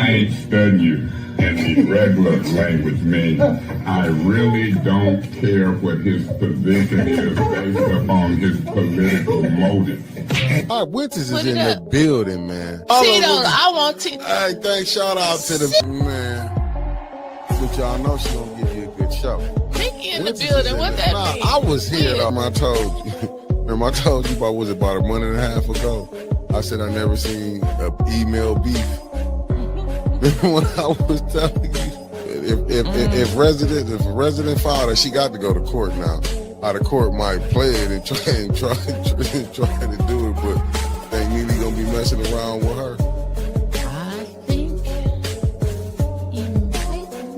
I ain't studying you in the regular language means I really don't care what his position is based upon his political motive. All right, Winters is in the building, man. Tito, I want Tito. Hey, thanks. Shout out to the man. But y'all know she gonna give you a good show. Mickey in the building. What that mean? I was here. I told you. Remember, I told you about about a month and a half ago. I said I never seen an email beef. When I was telling you, if a resident filed her, she got to go to court now. How the court might play it and try to do it, but think Nene gonna be messing around with her. I think he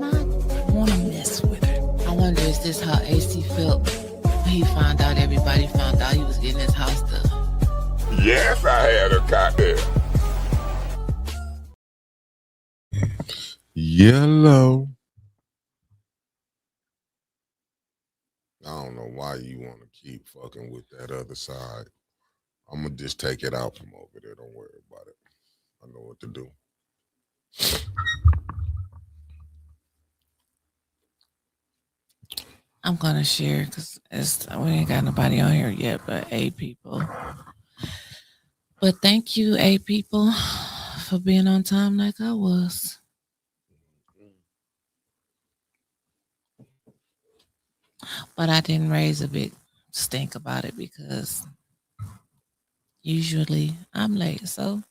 might not want to mess with her. I wonder, is this how AC felt when he found out? Everybody found out he was getting his house done. Yes, I had a cocktail. Yellow. I don't know why you want to keep fucking with that other side. I'm going to just take it out from over there. Don't worry about it. I know what to do. I'm going to share because we ain't got nobody on here yet but 8 people. But thank you, 8 people, for being on time like I was. But I didn't raise a big stink about it because usually I'm late. So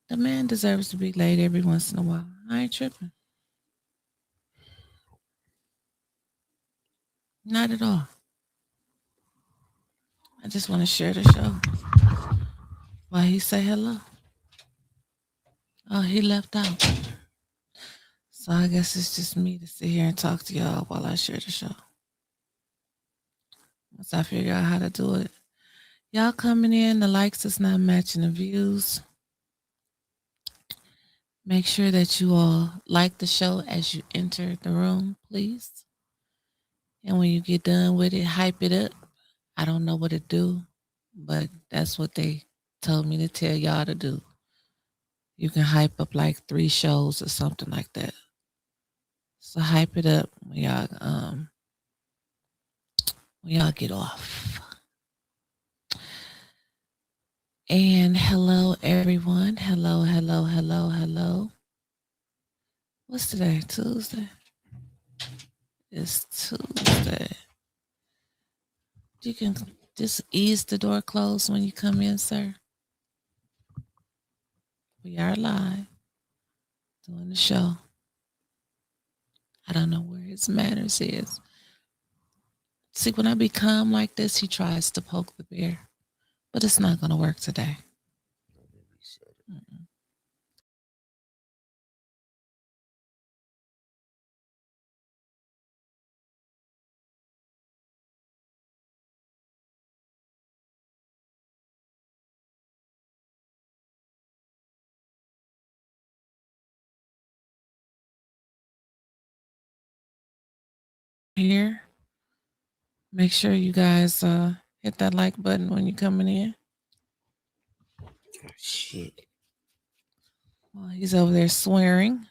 the man deserves to be late every once in a while. I ain't tripping. Not at all. I just want to share the show. Why he say hello? Oh, he left out. So I guess it's just me to sit here and talk to y'all while I share the show. Once I figure out how to do it. Y'all coming in, the likes is not matching the views. Make sure that you all like the show as you enter the room, please. And when you get done with it, hype it up. I don't know what to do, but that's what they told me to tell y'all to do. You can hype up like 3 shows or something like that. So hype it up when y'all get off. And hello, everyone. Hello. What's today? Tuesday? It's Tuesday. You can just ease the door closed when you come in, sir. We are live doing the show. I don't know where his manners is. See, when I be calm like this, he tries to poke the bear. But it's not going to work today. Here, make sure you guys hit that like button when you're coming in. Shit. Well, he's over there swearing.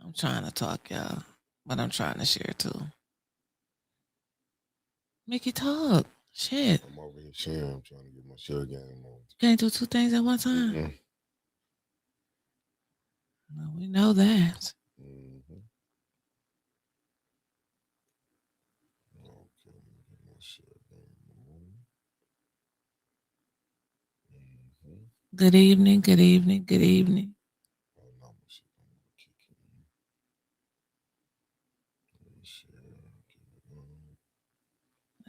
I'm trying to talk, y'all, but I'm trying to share too. Mickey, talk. Shit. I'm over here sharing. I'm trying to get my share game on. You can't do 2 things at one time. Mm-hmm. Well, we know that. Mm-hmm. Okay, get my share game on. Mm-hmm. Good evening.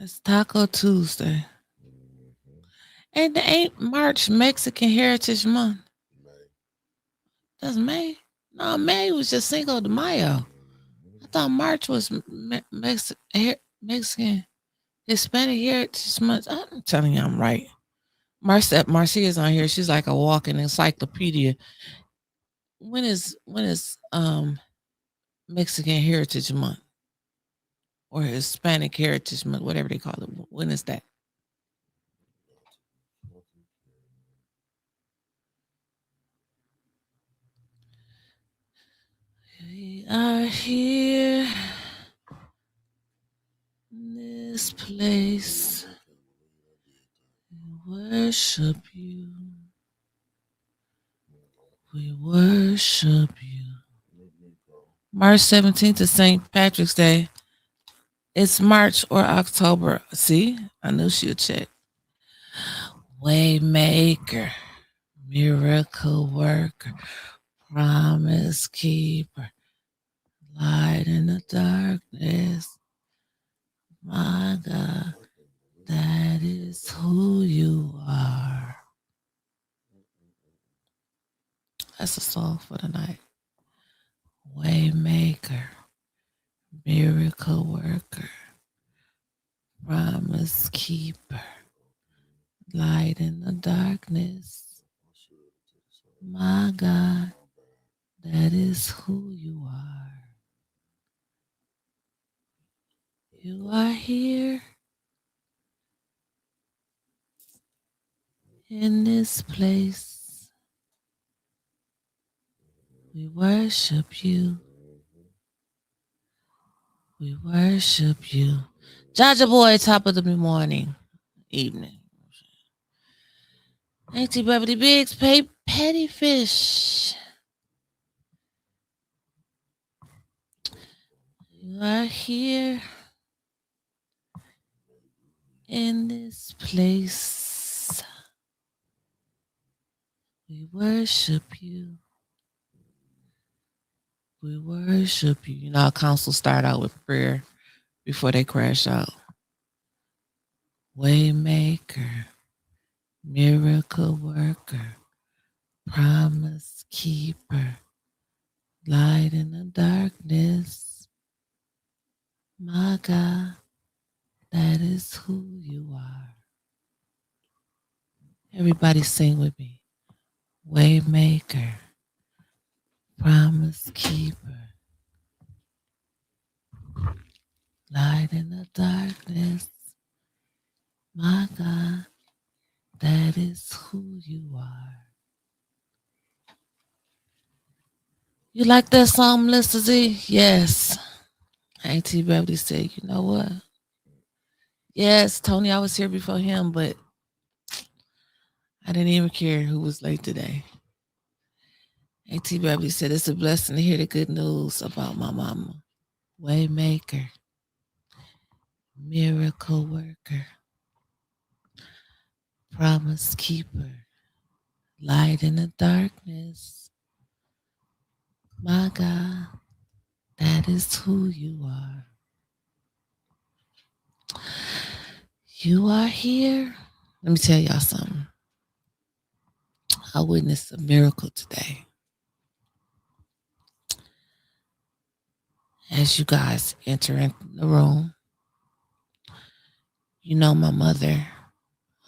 It's Taco Tuesday. Mm-hmm. And ain't March Mexican Heritage Month? May. That's May? No, May was just Cinco de Mayo. Mm-hmm. I thought March was Mexican Hispanic Heritage Month. I'm telling you, I'm right. Marcia's on here. She's like a walking encyclopedia. When is Mexican Heritage Month? or Hispanic Heritage Month, whatever they call it. When is that? We are here in this place. We worship you. We worship you. March 17th is St. Patrick's Day. It's March or October. See, I knew she'd check. Waymaker, miracle worker, promise keeper, light in the darkness. My God, that is who you are. That's a song for the night. Waymaker, miracle worker, promise keeper, light in the darkness. My God, that is who you are. You are here in this place. We worship you. We worship you. Jaja Boy, top of the morning, evening. Auntie Beverly Biggs, Petty Fish. You are here in this place. We worship you. We worship you. You know, our council start out with prayer before they crash out. Waymaker, miracle worker, promise keeper, light in the darkness. My God, that is who you are. Everybody sing with me. Waymaker, promise keeper, light in the darkness. My God, that is who you are. You like that song, Melissa Z? Yes. Auntie Beverly said, you know what? Yes, Tony, I was here before him, but I didn't even care who was late today. Auntie Beverly said, it's a blessing to hear the good news about my mama. Waymaker, miracle worker, promise keeper, light in the darkness. My God, that is who you are. You are here. Let me tell y'all something. I witnessed a miracle today. As you guys enter in the room, you know my mother,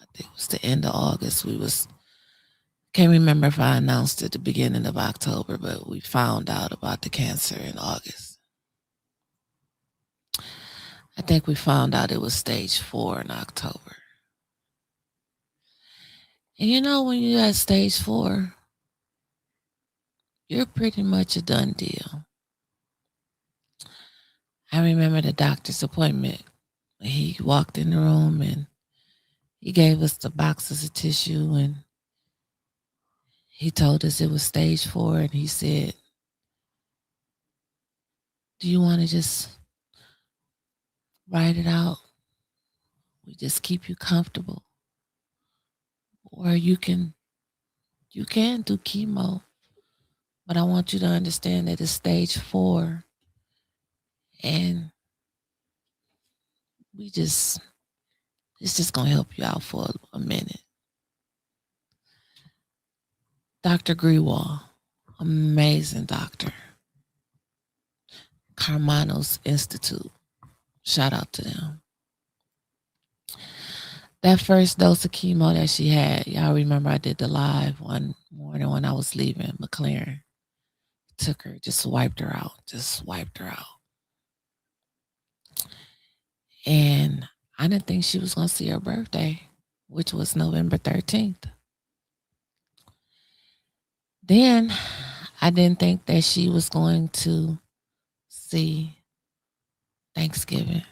I think it was the end of August. Can't remember if I announced at the beginning of October, but we found out about the cancer in August. I think we found out it was stage 4 in October. And you know, when you're at stage 4, you're pretty much a done deal. I remember the doctor's appointment. He walked in the room and he gave us the boxes of tissue and he told us it was stage 4 and he said, do you want to just write it out? We just keep you comfortable. Or you can do chemo. But I want you to understand that it's stage 4 and it's just gonna help you out for a minute. Dr. Grewal, amazing doctor. Carmano's Institute. Shout out to them. That first dose of chemo that she had, y'all remember I did the live one morning when I was leaving McLaren. Took her, just wiped her out. And I didn't think she was going to see her birthday, which was November 13th. Then I didn't think that she was going to see Thanksgiving.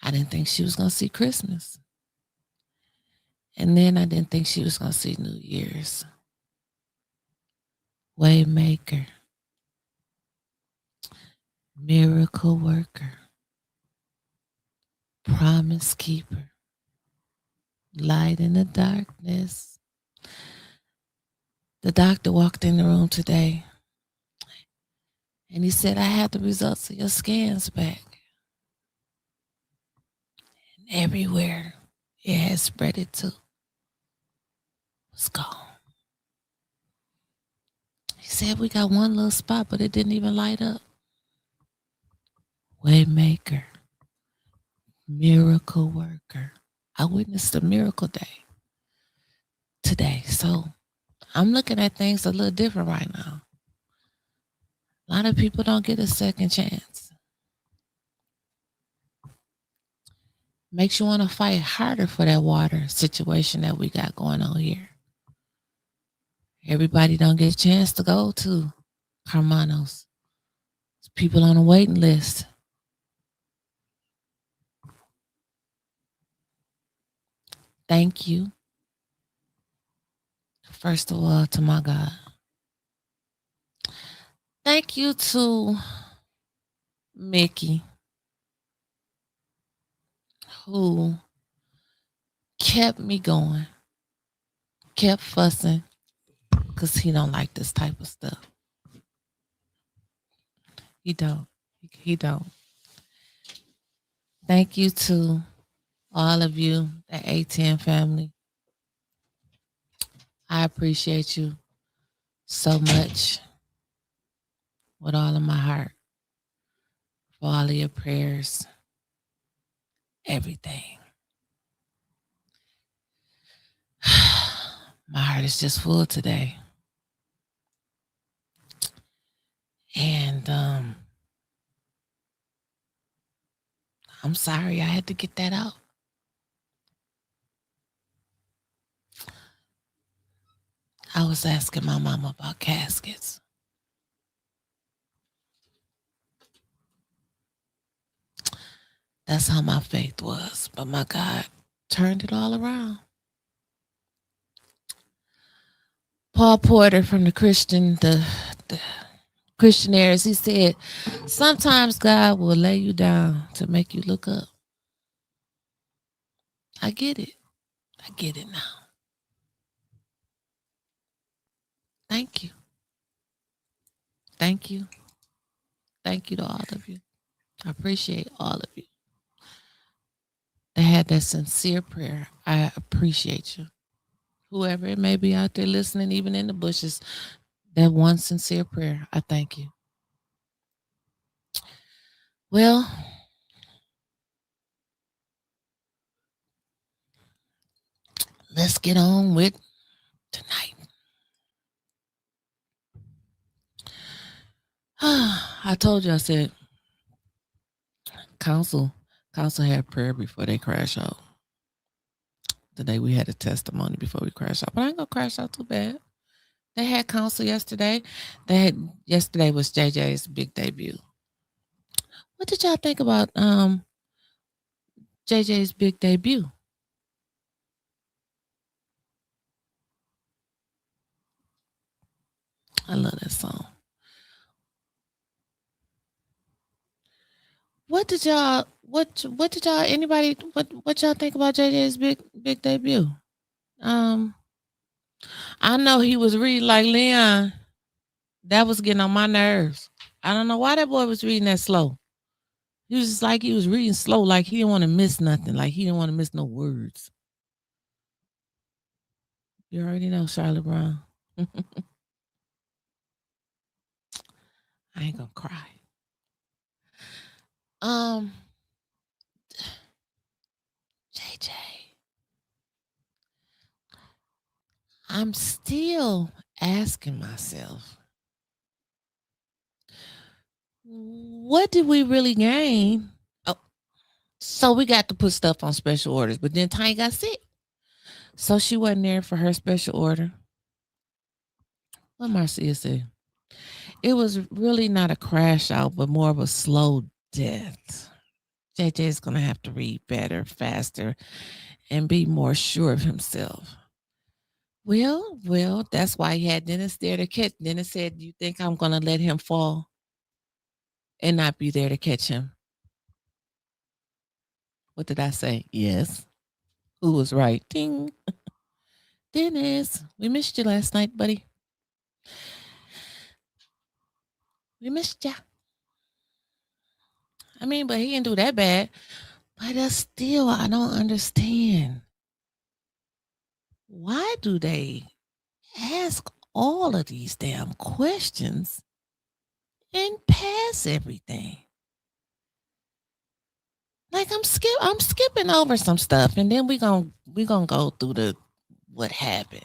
I didn't think she was going to see Christmas. And then I didn't think she was going to see New Year's. Waymaker, miracle worker, promise keeper, light in the darkness. The doctor walked in the room today and he said, I have the results of your scans back. And everywhere it has spread it to was gone. He said, we got one little spot, but it didn't even light up. Waymaker, miracle worker. I witnessed a miracle day today. So I'm looking at things a little different right now. A lot of people don't get a second chance. Makes you want to fight harder for that water situation that we got going on here. Everybody don't get a chance to go to Hermanos. There's people on a waiting list. Thank you, first of all, to my God. Thank you to Mickey, who kept me going, kept fussing, because he don't like this type of stuff. He don't. He don't. Thank you to all of you, the A10 family. I appreciate you so much with all of my heart for all of your prayers, everything. My heart is just full today. And I'm sorry I had to get that out. I was asking my mama about caskets. That's how my faith was. But my God turned it all around. Paul Porter from the Christianaires, he said, sometimes God will lay you down to make you look up. I get it. I get it now. Thank you. Thank you. Thank you to all of you. I appreciate all of you that had that sincere prayer. I appreciate you. Whoever it may be out there listening, even in the bushes, that one sincere prayer, I thank you. Well, let's get on with tonight. I told you, I said, council had prayer before they crash out. Today we had a testimony before we crash out, but I ain't gonna crash out too bad. They had council yesterday. Yesterday was JJ's big debut. What did y'all think about JJ's big debut? I love that song. What did y'all anybody what y'all think about JJ's big debut? I know he was reading like Leon. That was getting on my nerves. I don't know why that boy was reading that slow. He was just like he was reading slow, like he didn't want to miss nothing, like he didn't want to miss no words. You already know Charlotte Brown. I ain't gonna cry. JJ, I'm still asking myself, what did we really gain? Oh, so we got to put stuff on special orders, but then Tiny got sick. So she wasn't there for her special order. What Marcia said? It was really not a crash out, but more of a slow death. JJ is going to have to read better, faster, and be more sure of himself. Well, that's why he had Dennis there to catch. Dennis said, "You think I'm going to let him fall and not be there to catch him?" What did I say? Yes. Who was right? Ding. Dennis, we missed you last night, buddy. We missed you. I mean, but he didn't do that bad. But still, I don't understand. Why do they ask all of these damn questions and pass everything? Like I'm skipping over some stuff, and then we gonna go through the what happened.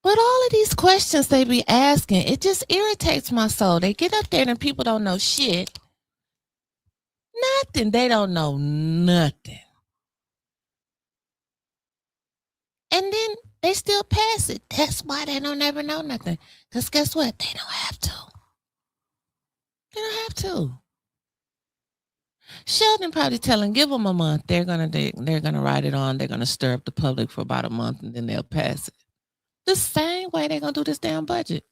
But all of these questions they be asking, it just irritates my soul. They get up there and people don't know shit. Nothing. They don't know nothing. And then they still pass it. That's why they don't ever know nothing. Because guess what? They don't have to. They don't have to. Sheldon probably telling, give them a month. They're gonna write it on. They're gonna stir up the public for about a month, and then they'll pass it. The same way they're gonna do this damn budget.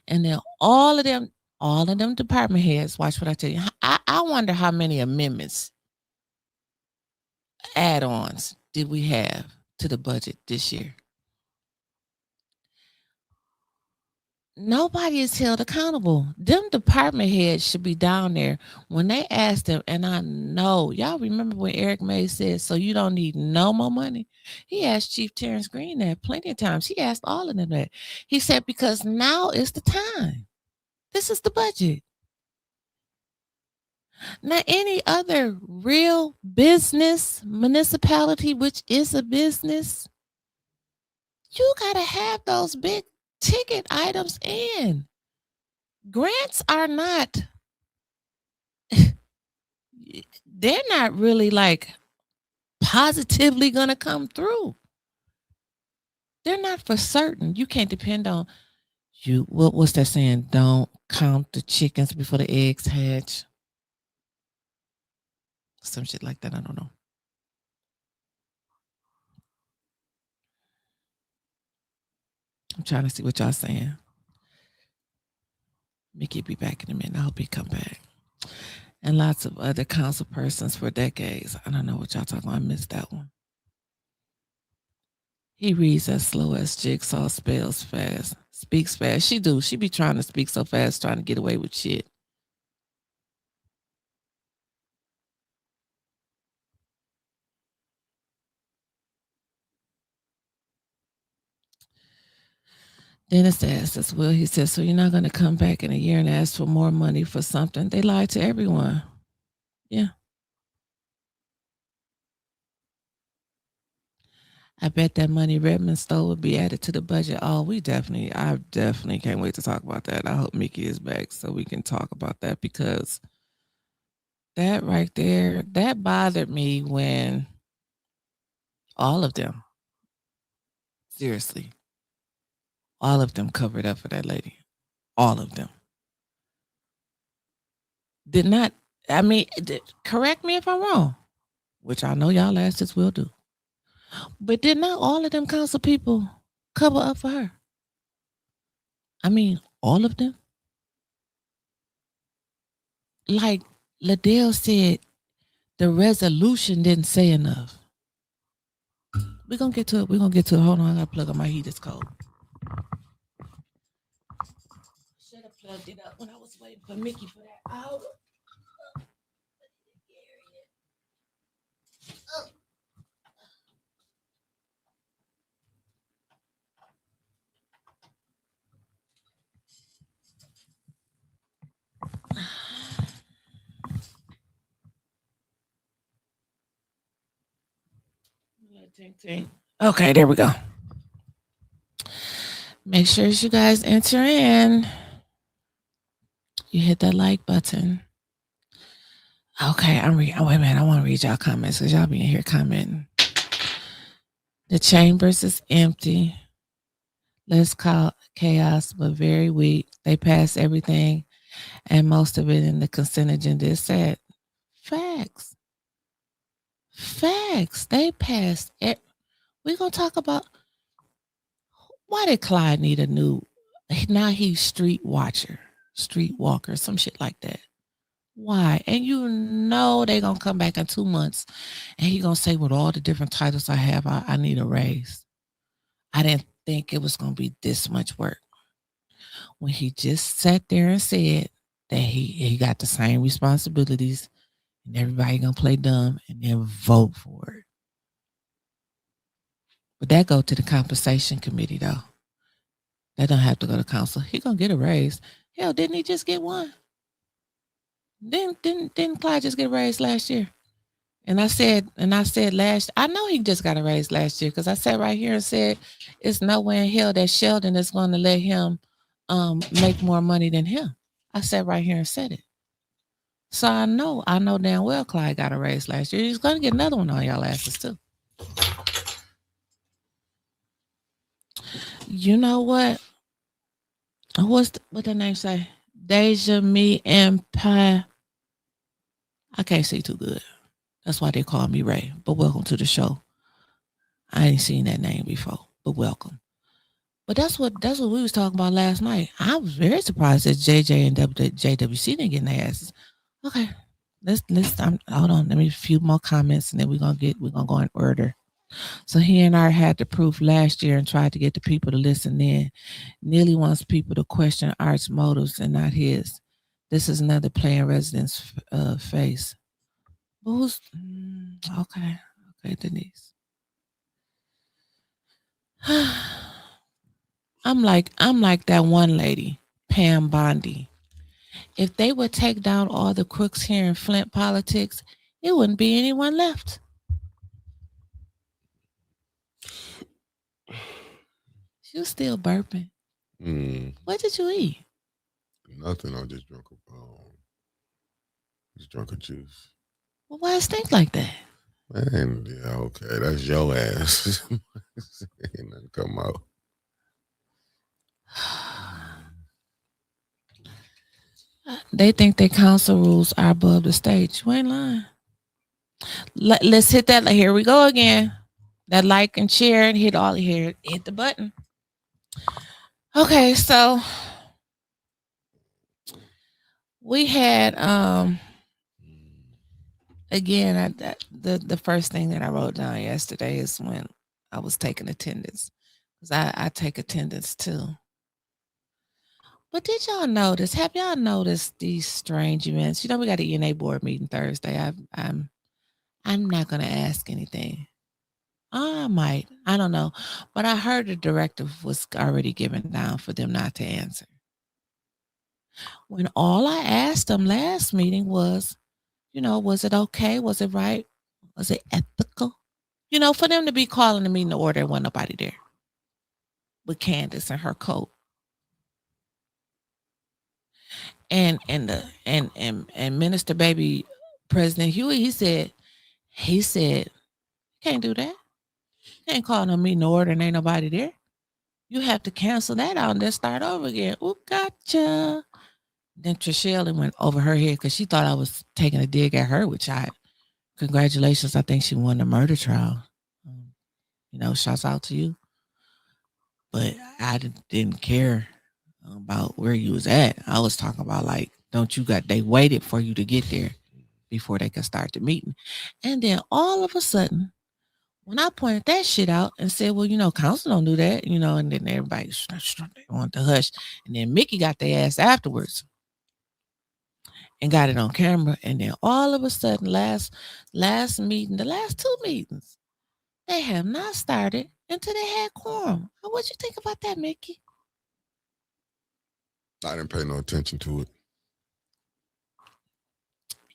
And then all of them department heads. Watch what I tell you. I wonder how many amendments, add-ons did we have to the budget this year? Nobody is held accountable. Them department heads should be down there when they asked them. And I know y'all remember when Eric May said, "So you don't need no more money." He asked Chief Terrence Green that plenty of times. He asked all of them that. He said, because now is the time. This is the budget. Now, any other real business municipality, which is a business, you got to have those big ticket items in. Grants are not, they're not really like positively going to come through. They're not for certain. You can't depend on you. What's that saying? Don't count the chickens before the eggs hatch. Some shit like that. I don't know. I'm trying to see what y'all saying. Mickey be back in a minute. I hope he come back. And lots of other council persons for decades. I don't know what y'all talking about. I missed that one. He reads as slow as Jigsaw, spells fast, speaks fast. She do. She be trying to speak so fast, trying to get away with shit. Dennis asks as well. He says, "So you're not going to come back in a year and ask for more money for something?" They lied to everyone. Yeah. I bet that money Redmond stole would be added to the budget. Oh, I definitely can't wait to talk about that. I hope Mickey is back so we can talk about that, because that right there, that bothered me when all of them, seriously, all of them covered up for that lady. All of them. Did not, I mean, correct me if I'm wrong, which I know y'all asses will do. But did not all of them council people cover up for her? I mean, all of them? Like Liddell said, the resolution didn't say enough. We're going to get to it. Hold on, I got to plug up my heat. It's cold. Should have plugged it up when I was waiting for Mickey for that hour. Okay, there we go. Make sure you guys enter in You hit that like button. Okay, wait a minute. I want to read y'all comments because y'all be in here commenting. The chambers is empty. Let's call chaos, but very weak. They passed everything and most of it in the consent agenda. Is sad. Facts. Facts. They passed it. We're going to talk about why did Clyde need a new, now he's street watcher, street walker, some shit like that. Why? And you know they gonna come back in 2 months and he gonna say, with all the different titles I have, I need a raise. I didn't think it was gonna be this much work. When he just sat there and said that he got the same responsibilities and everybody gonna play dumb and then vote for it. But that go to the compensation committee though. That don't have to go to council. He gonna get a raise. Hell, didn't he just get one? Didn't Clyde just get a raise last year? And I said I know he just got a raise last year because I sat right here and said it's no way in hell that Sheldon is going to let him make more money than him. I sat right here and said it. So I know damn well Clyde got a raise last year. He's going to get another one on y'all asses too. You know what? What the name say? Deja, me, and Pie. I can't see too good. That's why they call me Ray. But welcome to the show. I ain't seen that name before, but welcome. But that's what we was talking about last night. I was very surprised that JJ and JWC didn't get their asses. Okay, let's hold on. Let me a few more comments, and then we're gonna go in order. So he and I had the proof last year and tried to get the people to listen in. Neely wants people to question Art's motives and not his. This is another playing resident's face. Who's okay, Denise. I'm like that one lady, Pam Bondi. If they would take down all the crooks here in Flint politics, it wouldn't be anyone left. You still burping. What did you eat? Nothing. I just drank a juice. Well, why it stink like that? Man, yeah, okay. That's your ass. Ain't nothing come out. They think their council rules are above the stage. You ain't lying. Let's hit that. Here we go again. That like and share and hit the button. Okay, so we had again the first thing that I wrote down yesterday is when I was taking attendance, because I take attendance too. But did y'all notice? Have y'all noticed these strange events? You know, we got an ENA board meeting Thursday. I'm not gonna ask anything. I might. I don't know. But I heard the directive was already given down for them not to answer. When all I asked them last meeting was, was it okay? Was it right? Was it ethical? For them to be calling the meeting to order, there wasn't nobody there but Candace and her coat. And Minister Baby President Huey, he said, can't do that. Can't call no meeting to order and ain't nobody there. You have to cancel that out and then start over again. Oh, gotcha. Then Trishelle went over her head because she thought I was taking a dig at her, which congratulations. I think she won the murder trial. Shouts out to you. But I didn't care about where you was at. I was talking about they waited for you to get there before they could start the meeting. And then all of a sudden, when I pointed that shit out and said, well, council don't do that, and then everybody wanted to hush. And then Mickey got their ass afterwards and got it on camera. And then all of a sudden, last meeting, the last two meetings, they have not started until they had quorum. What you think about that, Mickey? I didn't pay no attention to it.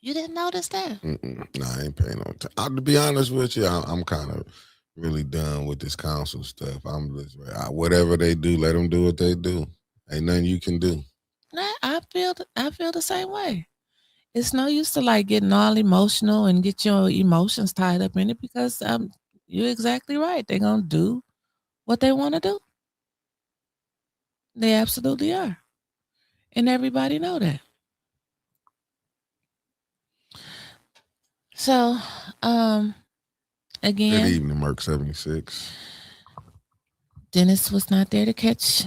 You didn't notice that? No, I ain't paying no attention. To be honest with you, I'm kind of really done with this council stuff. I'm just whatever they do, let them do what they do. Ain't nothing you can do. I feel the same way. It's no use to like getting all emotional and get your emotions tied up in it because you're exactly right. They're gonna do what they want to do. They absolutely are. And everybody know that. So Good again, evening, Merc 76. Dennis was not there to catch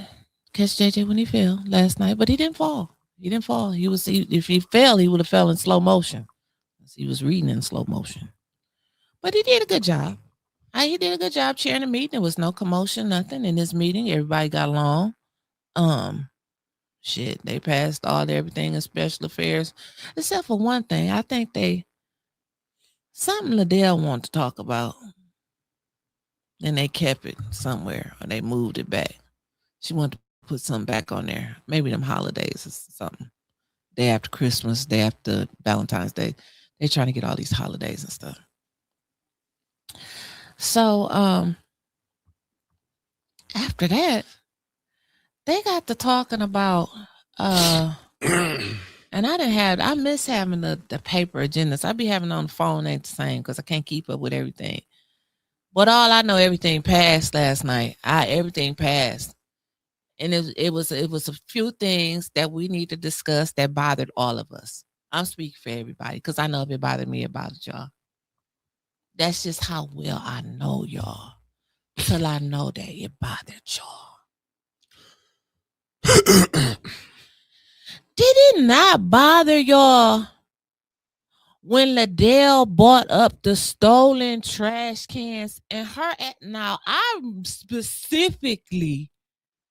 JJ when he fell last night, but he didn't fall. He didn't fall. If he fell, he would have fell in slow motion. He was reading in slow motion. But he did a good job. He did a good job chairing the meeting. There was no commotion, nothing in this meeting. Everybody got along. Um, they passed everything in special affairs, except for one thing. I think something Liddell wanted to talk about, and they kept it somewhere or they moved it back. She wanted to put something back on there, maybe them holidays or something. Day after Christmas, day after Valentine's Day. They're trying to get all these holidays and stuff. So after that, they got to talking about and I miss having the paper agendas. I be having on the phone ain't the same because I can't keep up with everything. But all I know, everything passed last night. Everything passed. And it was a few things that we need to discuss that bothered all of us. I'm speaking for everybody because I know if it bothered me, it bothered y'all. That's just how well I know y'all. Till I know that it bothered y'all. Did it not bother y'all when Liddell bought up the stolen trash cans and now I specifically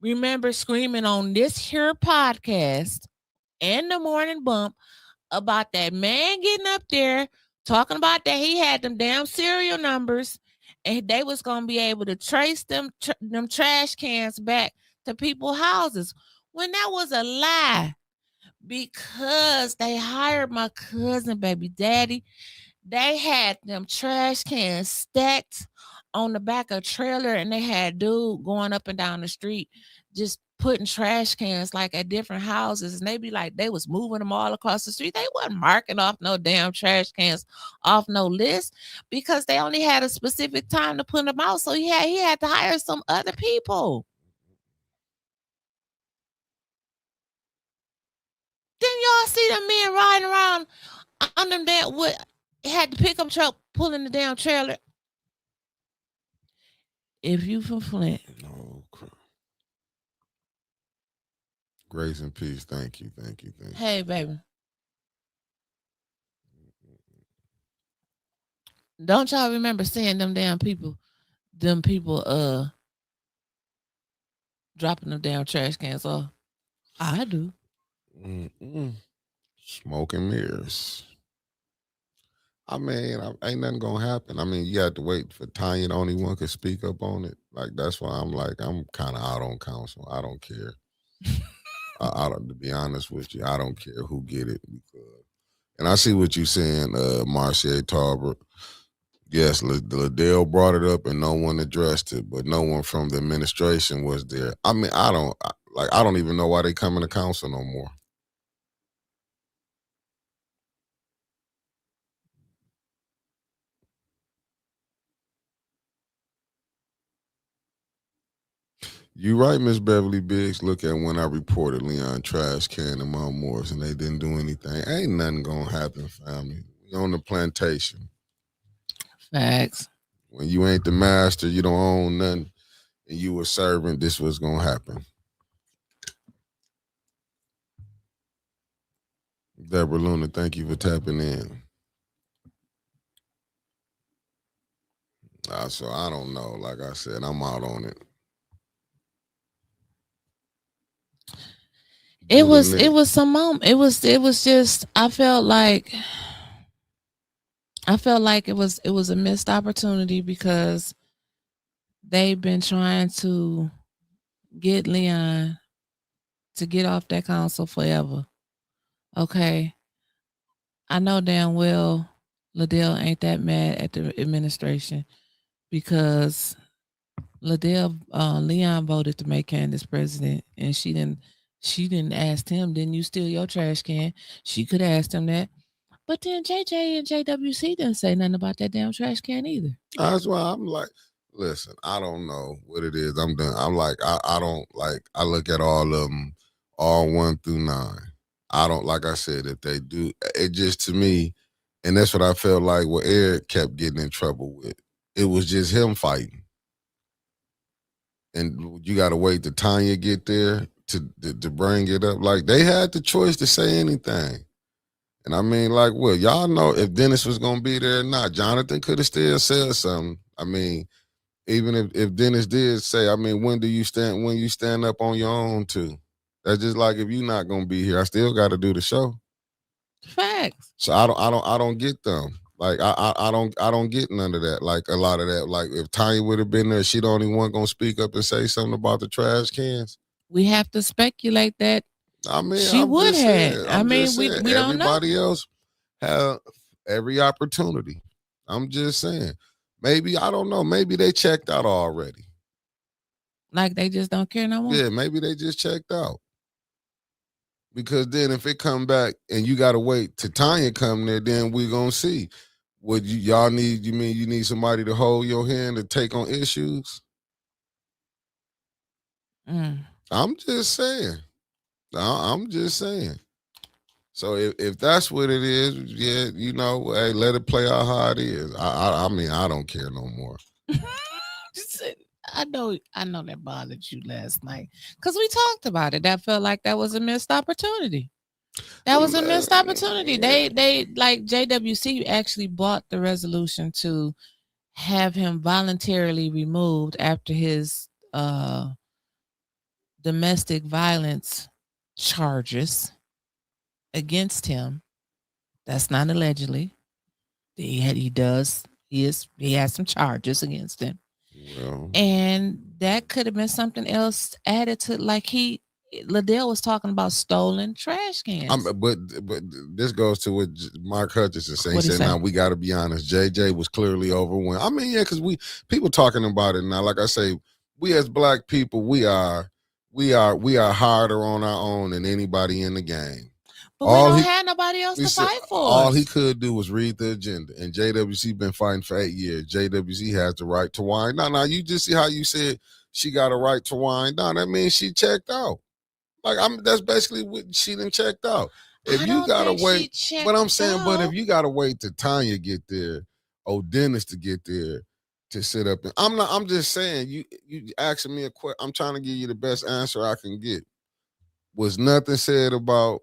remember screaming on this here podcast and the morning bump about that man getting up there talking about that he had them damn serial numbers and they was going to be able to trace them trash cans back to people's houses when that was a lie because they hired my cousin baby daddy. They had them trash cans stacked on the back of a trailer and they had dude going up and down the street just putting trash cans like at different houses and they be like they was moving them all across the street. They wasn't marking off no damn trash cans off no list because they only had a specific time to put them out. So he had to hire some other people. Didn't y'all see them men riding around on them damn what had the pickup truck pulling the damn trailer? If you from Flint. Oh, crap. Grace and peace. Thank you. Hey, baby. Don't y'all remember seeing them damn people dropping them damn trash cans off? I do. Smoke and mirrors. I mean, ain't nothing gonna happen. I mean, you have to wait for Tanya. The only one could speak up on it. Like that's why I'm kind of out on council. I don't care. I don't, to be honest with you, I don't care who get it because. And I see what you're saying, Marcia Tarbert. Yes, Liddell brought it up and no one addressed it, but no one from the administration was there. I mean, I don't even know why they coming to council no more. You right, Miss Beverly Biggs. Look at when I reported Leon trash can in Mount Morris and they didn't do anything. Ain't nothing gonna happen, family. We on the plantation. Facts. When you ain't the master, you don't own nothing, and you a servant, this was gonna happen. Deborah Luna, thank you for tapping in. So I don't know. Like I said, I'm out on it. It was some moment. It was just I felt like it was a missed opportunity because they've been trying to get Leon to get off that council forever. Okay. I know damn well Liddell ain't that mad at the administration because Leon voted to make Candace president and she She didn't ask him, didn't you steal your trash can? She could have asked him that. But then JJ and JWC didn't say nothing about that damn trash can either. That's why I'm like, listen, I don't know what it is. I'm done. I'm like, I don't like, I look at all of them, all 1 through 9. I don't, like I said, if they do, it just to me, and that's what I felt like what Eric kept getting in trouble with. It was just him fighting. And you got to wait till Tanya get there to bring it up. Like, they had the choice to say anything. And I mean, like, well, y'all know if Dennis was going to be there or not. Jonathan could have still said something. I mean, even if Dennis did say, I mean, when you stand up on your own too? That's just like, if you're not going to be here, I still got to do the show. Facts. So I don't get them. Like, I don't get none of that. Like, a lot of that. Like, if Tanya would have been there, she the only one going to speak up and say something about the trash cans. We have to speculate that. I mean, she would have. I mean, we don't know. Everybody else have every opportunity. I'm just saying. Maybe, I don't know. Maybe they checked out already. Like, they just don't care no more? Yeah, maybe they just checked out. Because then if it come back and you got to wait till Tanya come there, then we going to see. What y'all need? You mean you need somebody to hold your hand to take on issues? I'm just saying. I'm just saying. So if that's what it is, yeah, you know, hey, let it play out how it is. I mean, I don't care no more. I know that bothered you last night because we talked about it. That felt like that was a missed opportunity. That was a missed opportunity. They like JWC actually bought the resolution to have him voluntarily removed after his domestic violence charges against him. That's not allegedly. He has some charges against him. Well, and that could have been something else added to, like Liddell was talking about stolen trash cans. But this goes to what Mark Hutchinson saying. He said, now we got to be honest. JJ was clearly overwhelmed. I mean, yeah, because people talking about it now. Like I say, we as black people, we are harder on our own than anybody in the game. But we don't have nobody else to fight for. All he could do was read the agenda. And JWC been fighting for 8 years. JWC has the right to wind down. Now, you just see how you said she got a right to wind down. That means she checked out. Like, that's basically what she done checked out. If you gotta wait, but I'm saying, but if you gotta wait till Tanya get there, Dennis to get there to sit up, and I'm just saying, you asking me a question. I'm trying to give you the best answer I can get. Was nothing said about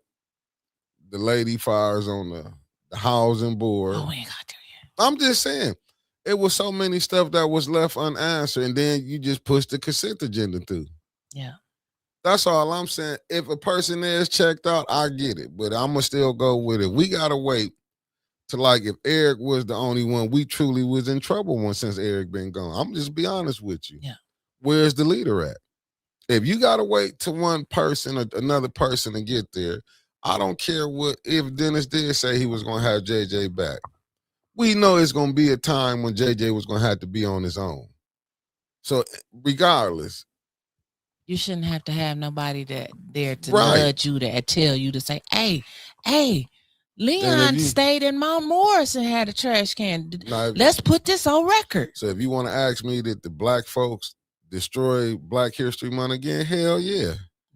the lady fires on the housing board? Oh, we ain't got there yet. I'm just saying, it was so many stuff that was left unanswered, and then you just pushed the consent agenda through. Yeah. That's all I'm saying. If a person is checked out, I get it, but I'm gonna still go with it. We gotta wait to, like, if Eric was the only one, we truly was in trouble since Eric been gone. I'm just be honest with you. Yeah. Where's the leader at? If you gotta wait to one person or another person to get there, I don't care if Dennis did say he was gonna have JJ back. We know it's gonna be a time when JJ was gonna have to be on his own. So regardless, you shouldn't have to have nobody there to nudge you, to tell you to say, hey, Leon stayed in Mount Morris and had a trash can. Let's put this on record. So if you want to ask me that the black folks destroy Black History Month again, hell yeah.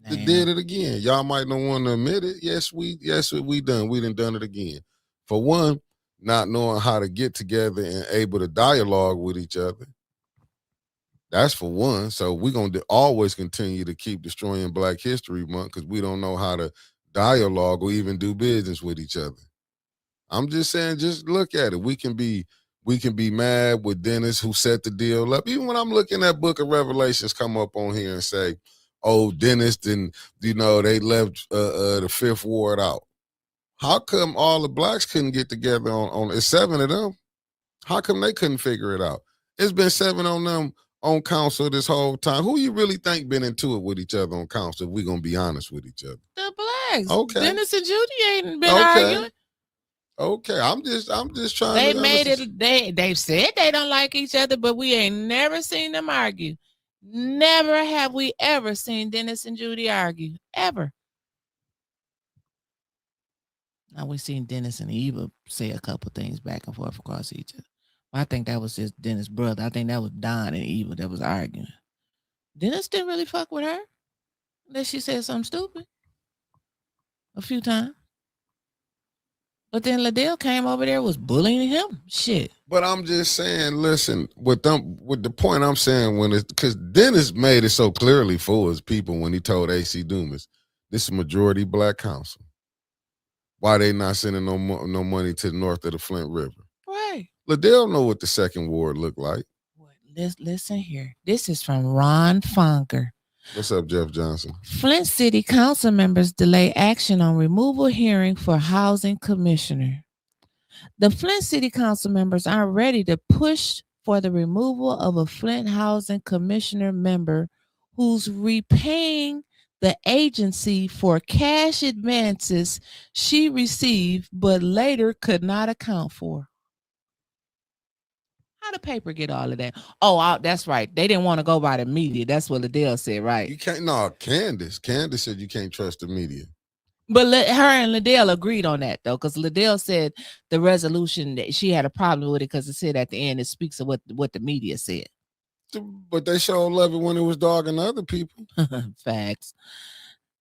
They did it again. Y'all might not want to admit it. Yes, we done. We done it again. For one, not knowing how to get together and able to dialogue with each other. That's for one. So we're going to always continue to keep destroying Black History Month because we don't know how to dialogue or even do business with each other. I'm just saying, just look at it. We can be mad with Dennis who set the deal up. Even when I'm looking at Book of Revelations come up on here and say, oh, Dennis, then, they left the Fifth Ward out. How come all the blacks couldn't get together on it's 7 of them? How come they couldn't figure it out? It's been 7 on them on council this whole time. Who you really think been into it with each other on council if we're going to be honest with each other? The blacks. Okay. Dennis and Judy ain't been arguing. Okay, I'm just trying they said they don't like each other, but we ain't never seen them argue. Never have we ever seen Dennis and Judy argue. Ever. Now we seen Dennis and Eva say a couple things back and forth across each other. I think that was just Dennis' brother. I think that was Don and Eva that was arguing. Dennis didn't really fuck with her unless she said something stupid a few times. But then Liddell came over there, was bullying him. Shit. But I'm just saying, listen, with the point I'm saying, when it's because Dennis made it so clearly for his people when he told AC Dumas, this is majority black council. Why they not sending no money to the north of the Flint River? Right. Liddell know what the second ward looked like. Listen here. This is from Ron Fonger. What's up, Jeff Johnson? Flint City Council members delay action on removal hearing for housing commissioner. The Flint City Council members aren't ready to push for the removal of a Flint housing commissioner member who's repaying the agency for cash advances she received but later could not account for. How the paper get all of that? Oh, that's right. They didn't want to go by the media. That's what Liddell said, right? You can't. No, Candace said you can't trust the media. But her and Liddell agreed on that, though, because Liddell said the resolution, that she had a problem with it because it said at the end it speaks of what the media said. But they sure love it when it was dogging other people. Facts.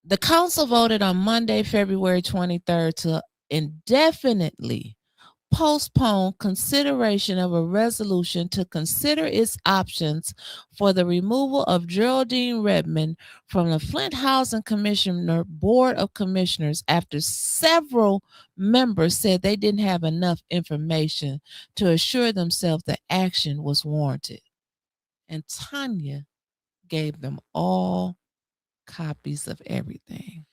The council voted on Monday, February 23rd to indefinitely postpone consideration of a resolution to consider its options for the removal of Geraldine Redmond from the Flint Housing Commissioner Board of Commissioners after several members said they didn't have enough information to assure themselves that action was warranted. And Tanya gave them all copies of everything.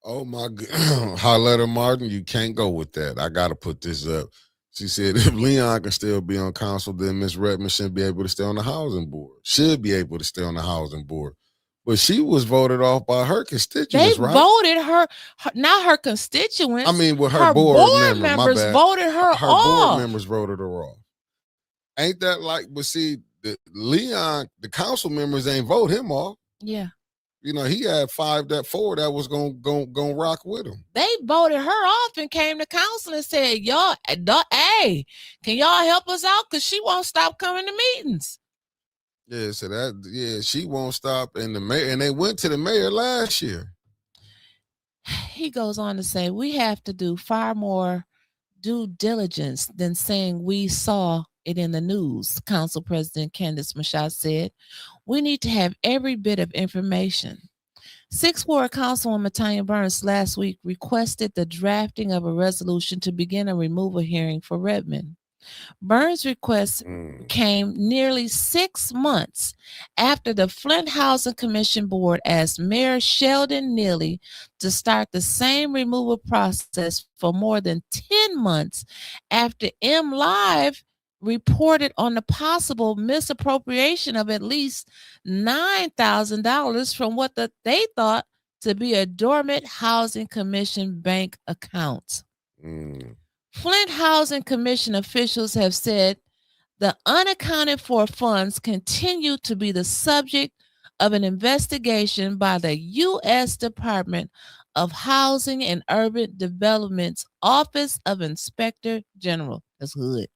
Oh my God. Holletta Martin, you can't go with that. I got to put this up. She said if Leon can still be on council, then Miss Redmond shouldn't be able to stay on the housing board. Should be able to stay on the housing board. But she was voted off by her constituents, they right? Voted her, not her constituents. I mean, with her board members voted her off. Her board members voted her off. Ain't that like, but see, Leon, the council members ain't vote him off. Yeah. You know, he had four that was gonna rock with him. They voted her off and came to council and said, y'all, hey, can y'all help us out? Because she won't stop coming to meetings. Yeah, so she won't stop. And the mayor, and they went to the mayor last year. He goes on to say, we have to do far more due diligence than saying we saw it in the news, Council President Candace Machat said. We need to have every bit of information. 6th Ward Councilwoman Tanya Burns last week requested the drafting of a resolution to begin a removal hearing for Redmond. Burns' request came nearly 6 months after the Flint Housing Commission Board asked Mayor Sheldon Neely to start the same removal process for more than 10 months after M Live reported on the possible misappropriation of at least $9,000 from what they thought to be a dormant Housing Commission bank account. Flint Housing Commission officials have said the unaccounted for funds continue to be the subject of an investigation by the U.S. Department of Housing and Urban Development's Office of Inspector General. That's good.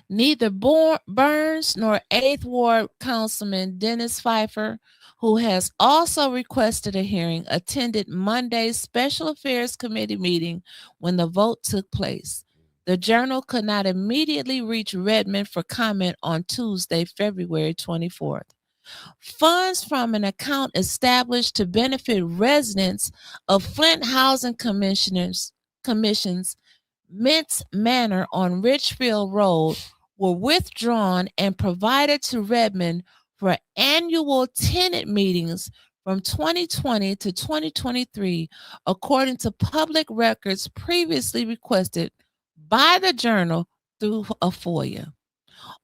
Neither Burns nor 8th Ward Councilman Dennis Pfeiffer, who has also requested a hearing, attended Monday's Special Affairs Committee meeting when the vote took place. The Journal could not immediately reach Redmond for comment on Tuesday, February 24th. Funds from an account established to benefit residents of Flint Housing Commission's Mintz Manor on Richfield Road were withdrawn and provided to Redmond for annual tenant meetings from 2020 to 2023, according to public records previously requested by the Journal through a FOIA.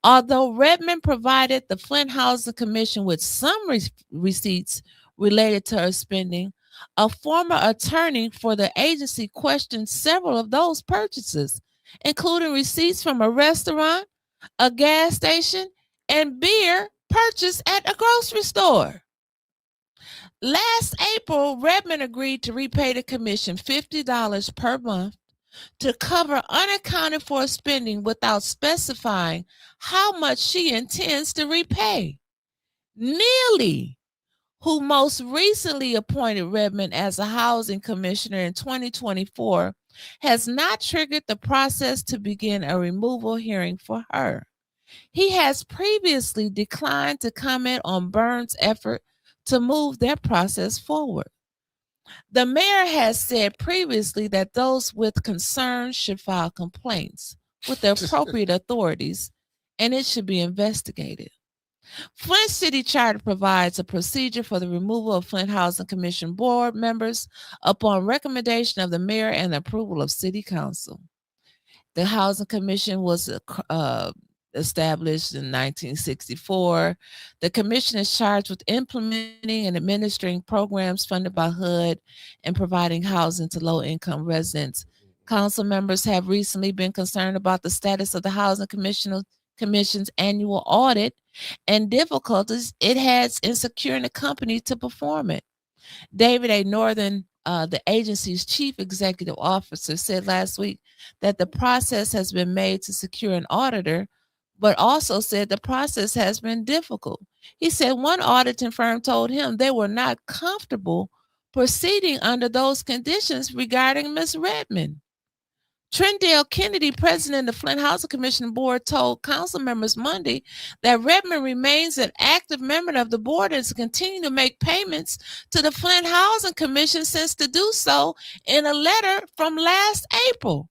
Although Redmond provided the Flint Housing Commission with some receipts related to her spending, a former attorney for the agency questioned several of those purchases, including receipts from a restaurant, a gas station, and beer purchased at a grocery store. Last April, Redmond agreed to repay the commission $50 per month to cover unaccounted for spending without specifying how much she intends to repay. Neely, who most recently appointed Redmond as a housing commissioner in 2024, has not triggered the process to begin a removal hearing for her. He has previously declined to comment on Burns' effort to move their process forward. The mayor has said previously that those with concerns should file complaints with the appropriate authorities, and it should be investigated. Flint City Charter provides a procedure for the removal of Flint Housing Commission board members upon recommendation of the mayor and approval of City Council. The Housing Commission was established in 1964. The commission is charged with implementing and administering programs funded by HUD and providing housing to low-income residents. Council members have recently been concerned about the status of the Housing Commission's annual audit and difficulties it has in securing a company to perform it. David A. Northern, the agency's chief executive officer, said last week that the process has been made to secure an auditor, but also said the process has been difficult. He said one auditing firm told him they were not comfortable proceeding under those conditions regarding Ms. Redmond. Trendale Kennedy, president of the Flint Housing Commission Board, told council members Monday that Redmond remains an active member of the board and has continued to make payments to the Flint Housing Commission since to do so in a letter from last April.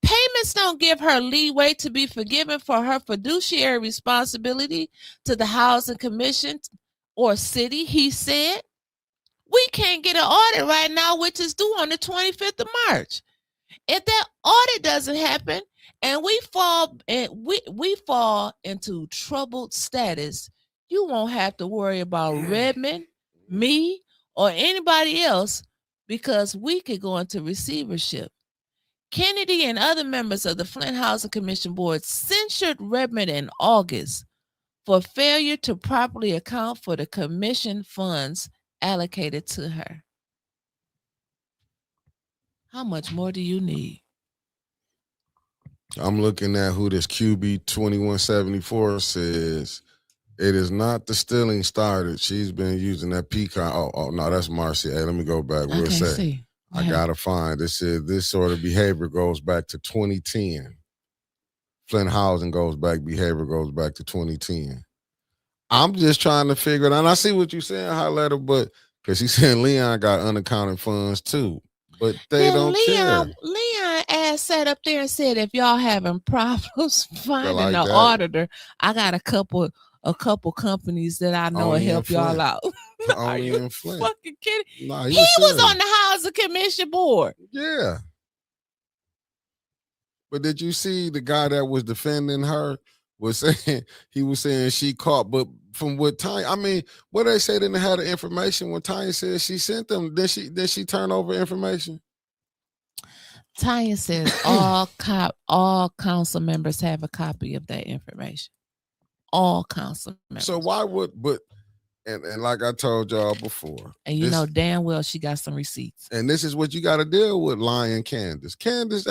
Payments don't give her leeway to be forgiven for her fiduciary responsibility to the Housing Commission or city, he said. We can't get an audit right now, which is due on the 25th of March. If that audit doesn't happen and we fall into troubled status, you won't have to worry about Redmond, me, or anybody else because we could go into receivership. Kennedy and other members of the Flint Housing Commission Board censured Redmond in August for failure to properly account for the commission funds allocated to her. How much more do you need? I'm looking at who this QB 2174 says. It is not the stealing started. She's been using that peacock. Oh no, that's Marcy. Hey, let me go back. We'll say. I gotta find. This is this sort of behavior goes back to 2010. Flint Housing behavior goes back to 2010. I'm just trying to figure it out. And I see what you're saying, Highlighter, but because he's saying Leon got unaccounted funds too. But they don't care. Leon ass sat up there and said, if y'all having problems finding an auditor, I got a couple companies that I know will help y'all out. Are you fucking kidding? Nah, he was on the Housing Commission board. Yeah. But did you see the guy that was defending her was saying she caught, but from what Tanya, I mean, what they say didn't have the information when Tanya said she sent them, then she turn over information? Tanya says all council members have a copy of that information. All council members. So why would, and like I told y'all before. And you know damn well she got some receipts. And this is what you got to deal with, lying Candace. Candace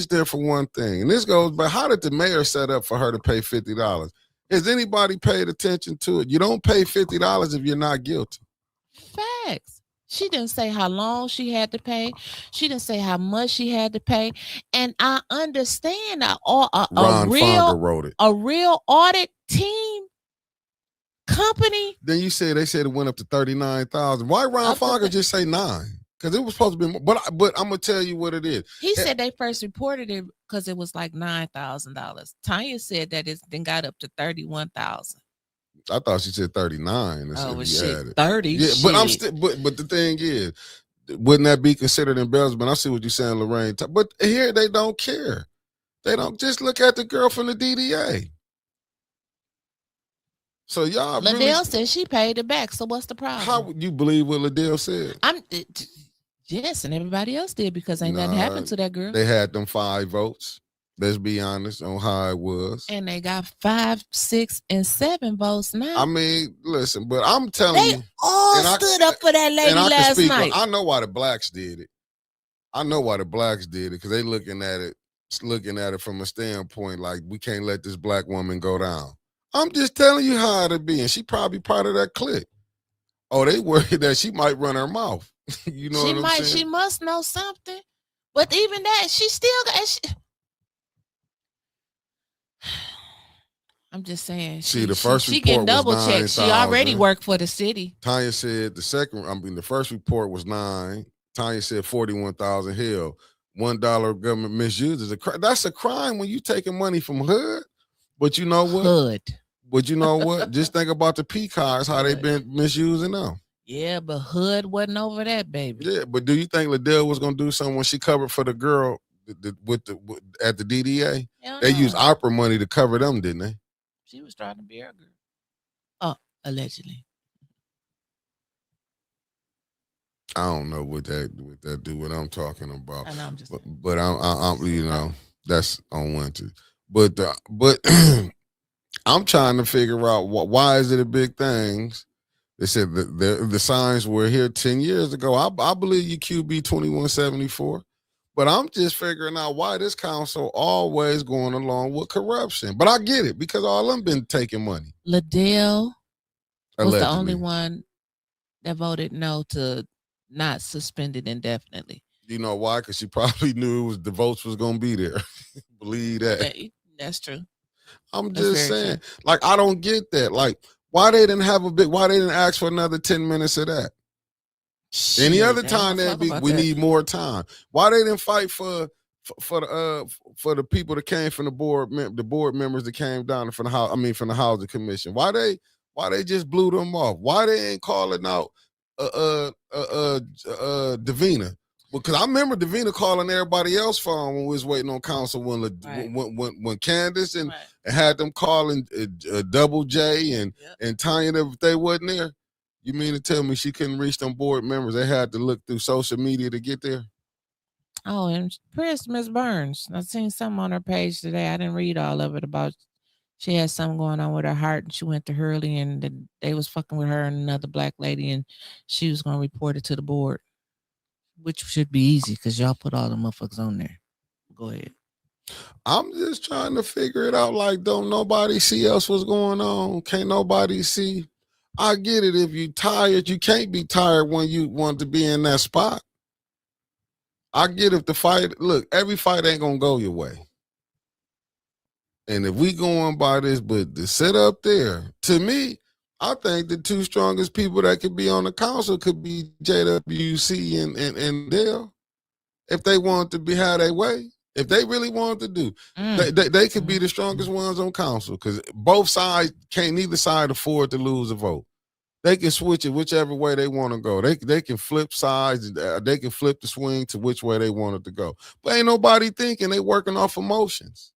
there for one thing. And this goes by, how did the mayor set up for her to pay $50? Has anybody paid attention to it? You don't pay $50 if you're not guilty. Facts. She didn't say how long she had to pay. She didn't say how much she had to pay. And I understand Ron Fonga wrote it. A real audit team company. Then you said they said it went up to $39,000. Why Ron Fonga just say 9? Because it was supposed to be more. But I'm gonna tell you what it is. He said they first reported it because it was like $9,000. Tanya said that it then got up to $31,000. I thought she said 39. Oh shit, 30. Yeah, shit. But I'm still. But the thing is, wouldn't that be considered embezzlement? I see what you're saying, Lorraine. But here they don't care. They don't. Just look at the girl from the DDA. So y'all. Liddell said she paid it back. So what's the problem? How would you believe what Liddell said? Yes, and everybody else did because ain't nothing happened to that girl. They had them 5 votes. Let's be honest on how it was. And they got 5, 6, and 7 votes now. I mean, listen, but I'm telling They you, all stood up for that lady and I can last speak. night. I know why the blacks did it. I know why the blacks did it because they looking at it from a standpoint like we can't let this black woman go down. I'm just telling you how it'd be, and she probably part of that clique. Oh, they worried that she might run her mouth. You know what I'm saying? She must know something. But even that, she still got. I'm just saying. See, the first she report getting was double checked. She already 9,000. worked for the city. Tanya said the first report was 9. Tanya said 41,000. Hell, $1 government misuse is a crime. That's a crime when you taking money from HUD. But you know what? HUD. But you know what? Just think about the P-cards, how they been misusing them. Yeah, but HUD wasn't over that, baby. Yeah, but do you think Liddell was gonna do something when she covered for the girl at the DDA? They used opera money to cover them, didn't they? She was trying to be her girl. Oh, allegedly. I don't know what that do. What I'm talking about. I know, I'm just. But I'm you know that's on winter. But I'm trying to figure out why is it a big thing. They said the signs were here 10 years ago. I believe you QB 2174. But I'm just figuring out why this council always going along with corruption. But I get it because all of them been taking money. Liddell was Allegedly. the only one that voted no to not suspended indefinitely. You know why? Because she probably knew the votes was going to be there. Believe that. Yeah, that's true. I'm just saying. True. Like, I don't get that. Like, why they didn't ask for another 10 minutes of that? Shit, any other time we need more time. Why they didn't fight for the people that came from the board members that came down from the housing commission? Why they just blew them off? Why they ain't calling out Davina? Because I remember Davina calling everybody else phone when we was waiting on council when Candace and had them calling Double J and Tanya if they wasn't there. You mean to tell me she couldn't reach them board members? They had to look through social media to get there? Oh, and press Miss Burns. I seen something on her page today. I didn't read all of it about she had something going on with her heart and she went to Hurley and they was fucking with her and another black lady and she was going to report it to the board, which should be easy because y'all put all the motherfuckers on there. Go ahead. I'm just trying to figure it out. Like, don't nobody see else what's going on? Can't nobody see? I get it. If you tired, you can't be tired when you want to be in that spot. I get if the fight, look, every fight ain't going to go your way. And if we going by this, but to sit up there, to me, I think the two strongest people that could be on the council could be JWC and Dale. If they want to be how they way. If they really want to do, they could be the strongest ones on council because both sides neither side afford to lose a vote. They can switch it whichever way they want to go. They can flip sides. They can flip the swing to which way they want it to go. But ain't nobody thinking. They working off emotions.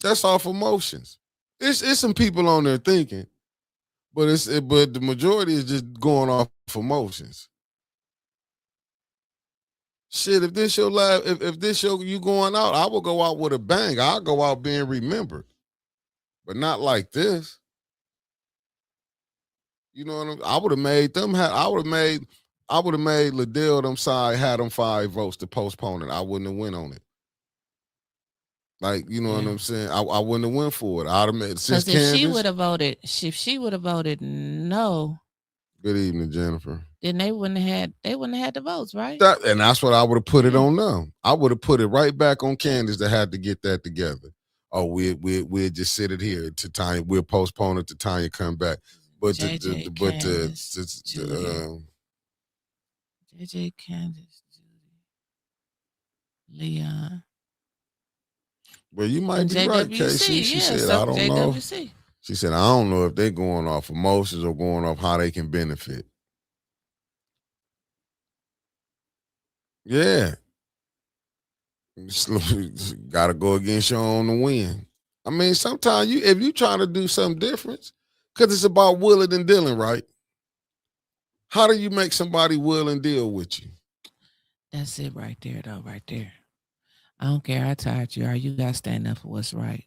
That's off emotions. It's some people on there thinking, but the majority is just going off emotions. Shit, if this your live, if this show you going out, I will go out with a bang. I'll go out being remembered, but not like this. You know what I mean? I would have made them. I would have made Liddell them side had them 5 votes to postpone it. I wouldn't have went on it. Like, you know what I'm saying? I wouldn't have went for it. I'd have made because if she would have voted no. Good evening, Jennifer. Then they wouldn't have had the votes, right? And that's what I would have put it on them. I would have put it right back on Candace that had to get that together. Oh, we'll just sit it here to Tanya. We'll postpone it to Tanya come back. But JJ, Candace, Judy, Leon. Well, you might be JWC, right, Casey. She said, I don't JWC. Know. She said, I don't know if they're going off emotions or going off how they can benefit. Yeah. Got to go against your own to win. I mean, sometimes if you trying to do something different, because it's about willing and dealing, right? How do you make somebody will and deal with you? That's it right there, though, right there. I don't care how tired you are. You got to stand up for what's right.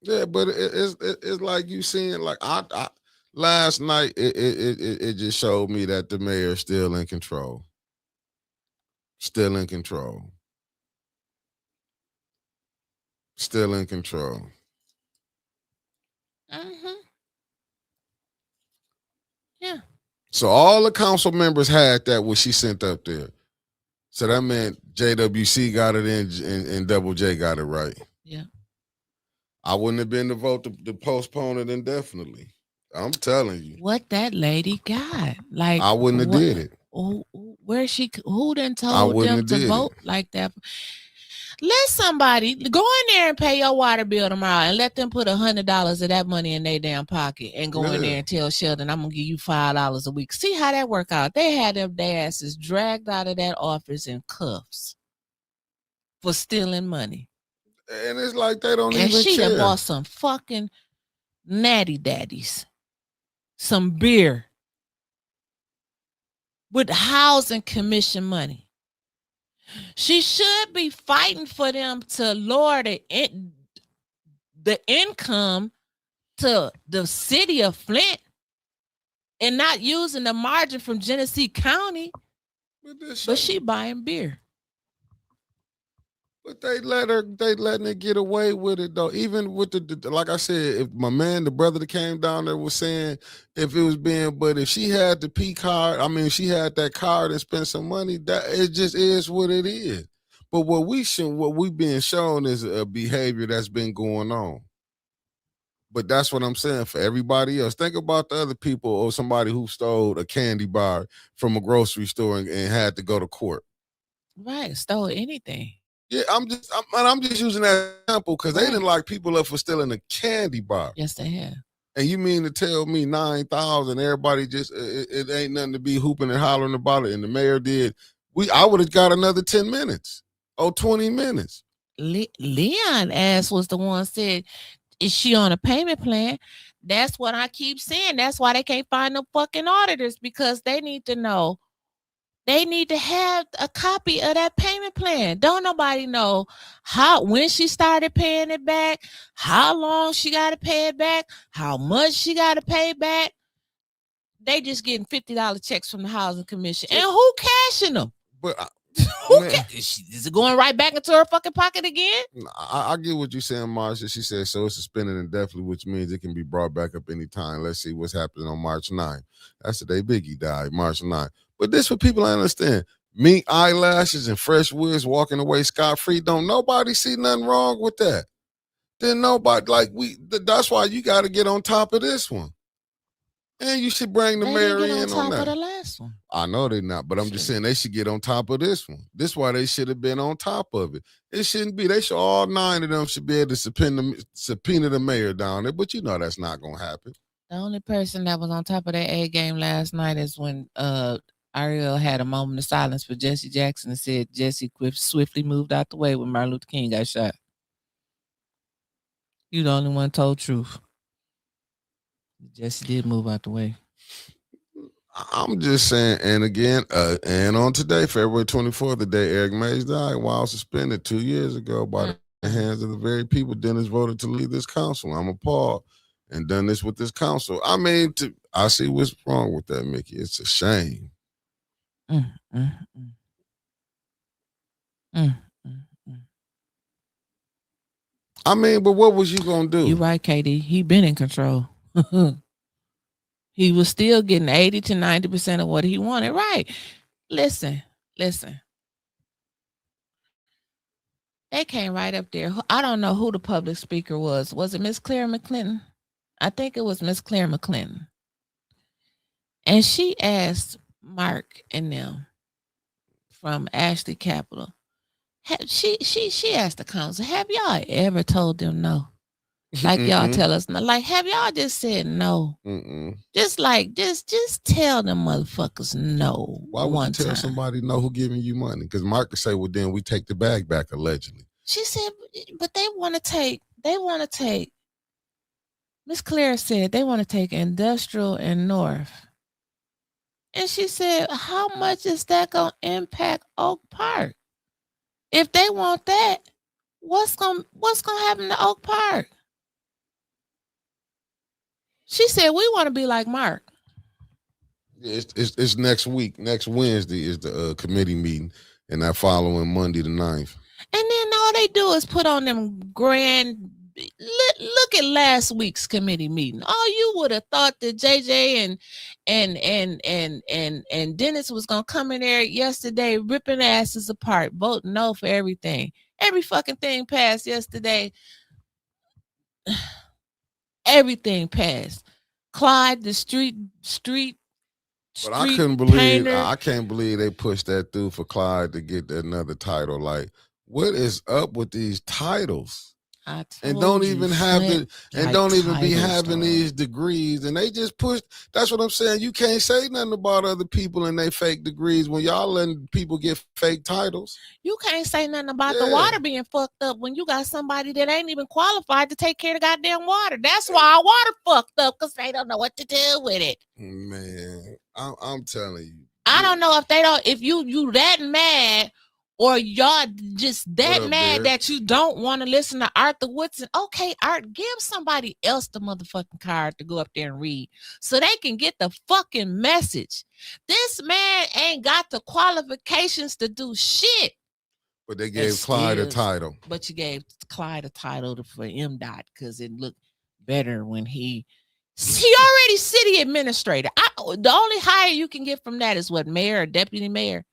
Yeah, but it's like you seeing like I last night it just showed me that the mayor's still in control. Still in control. Still in control. Mm-hmm. Yeah. So all the council members had that what she sent up there. So that meant JWC got it in and Double J got it right. Yeah. I wouldn't have been to vote to postpone it indefinitely. I'm telling you. What that lady got? Like I wouldn't have what? did it. Where she? Who done I told wouldn't them have to did vote it. like that? Let somebody go in there and pay your water bill tomorrow, and let them put $100 of that money in their damn pocket, and go in there and tell Sheldon, "I'm gonna give you $5 a week." See how that work out? They had their asses dragged out of that office in cuffs for stealing money, And it's like they don't and even she done care. bought some fucking natty daddies, some beer with housing commission money. She should be fighting for them to lower the income to the city of Flint and not using the margin from Genesee County. But she buying beer. But they letting it get away with it though. Even with the like I said, if my man, the brother that came down there was saying if it was being, but if she had the P card, I mean, she had that card and spent some money, that it just is what it is. But what we being shown is a behavior that's been going on. But that's what I'm saying for everybody else. Think about the other people or somebody who stole a candy bar from a grocery store and had to go to court. Right, stole anything. Yeah, I'm just using that example because they didn't lock people up for stealing a candy bar. Yes, they have. And you mean to tell me 9,000? Everybody just it ain't nothing to be hooping and hollering about it. And the mayor did. I would have got another 10 minutes or 20 minutes. Leon ass was the one said, "Is she on a payment plan?" That's what I keep saying. That's why they can't find no fucking auditors, because they need to know. They need to have a copy of that payment plan. Don't nobody know when she started paying it back, how long she got to pay it back, how much she got to pay back. They just getting $50 checks from the housing commission, and who cashing them? But is it going right back into her fucking pocket again? I get what you're saying, Marsha. She said so it's suspended indefinitely, which means it can be brought back up anytime. Let's see what's happening on March 9th. That's the day Biggie died, March 9th. But this what people understand. Mink eyelashes and fresh wigs walking away scot-free. Don't nobody see nothing wrong with that. Then nobody, that's why you got to get on top of this one. And you should bring the mayor in on that. They didn't get on top of the last one. I know they're not, but I'm just saying they should get on top of this one. This is why they should have been on top of it. It shouldn't be. They should, all 9 of them should be able to subpoena the mayor down there, but you know that's not going to happen. The only person that was on top of that A game last night is when Ariel had a moment of silence for Jesse Jackson and said Jesse swiftly moved out the way when Martin Luther King got shot. You the only one told truth. Jesse did move out the way. I'm just saying, and again, and on today, February 24th, the day Eric Mays died while suspended 2 years ago by the hands of the very people Dennis voted to lead this council. I'm appalled and done this with this council. I mean, I see what's wrong with that, Mickey. It's a shame. I mean, but what was you going to do? You're right, Katie. He been in control. He was still getting 80 to 90% of what he wanted. Right. Listen. They came right up there. I don't know who the public speaker was. Was it Miss Claire McClinton? I think it was Miss Claire McClinton. And she asked Mark and them from Ashley Capital. She asked the council, have y'all ever told them no? Like y'all tell us no. Like, have y'all just said no? Just tell them motherfuckers no. Why would you tell somebody no who giving you money? Because Mark could say, well, then we take the bag back, allegedly. She said, but they want to take, Miss Claire said they want to take Industrial and North. And she said, how much is that going to impact Oak Park? If they want that, what's gonna happen to Oak Park? She said we want to be like Mark. Yeah, it's next week. Next Wednesday is the committee meeting, and that following Monday the 9th. And then all they do is put on them grand. Look at last week's committee meeting. Oh, you would have thought that JJ and Dennis was gonna come in there yesterday, ripping asses apart, voting no for everything. Every fucking thing passed yesterday. Everything passed. Clyde, the street. But I couldn't believe. I can't believe they pushed that through for Clyde to get another title. Like, what is up with these titles? And don't even have the and don't even be having these degrees, and they just push. That's what I'm saying. You can't say nothing about other people and they fake degrees when y'all letting people get fake titles. You can't say nothing about the water being fucked up when you got somebody that ain't even qualified to take care of the goddamn water. That's why our water fucked up, because they don't know what to do with it. Man, I'm telling you. I don't know if you that mad, or y'all just that mad that you don't want to listen to Arthur Woodson. Okay, Art, give somebody else the motherfucking card to go up there and read so they can get the fucking message. This man ain't got the qualifications to do shit. But they gave Clyde a title. But you gave Clyde a title for MDOT because it looked better when he already city administrator. The only hire you can get from that is what, mayor or deputy mayor.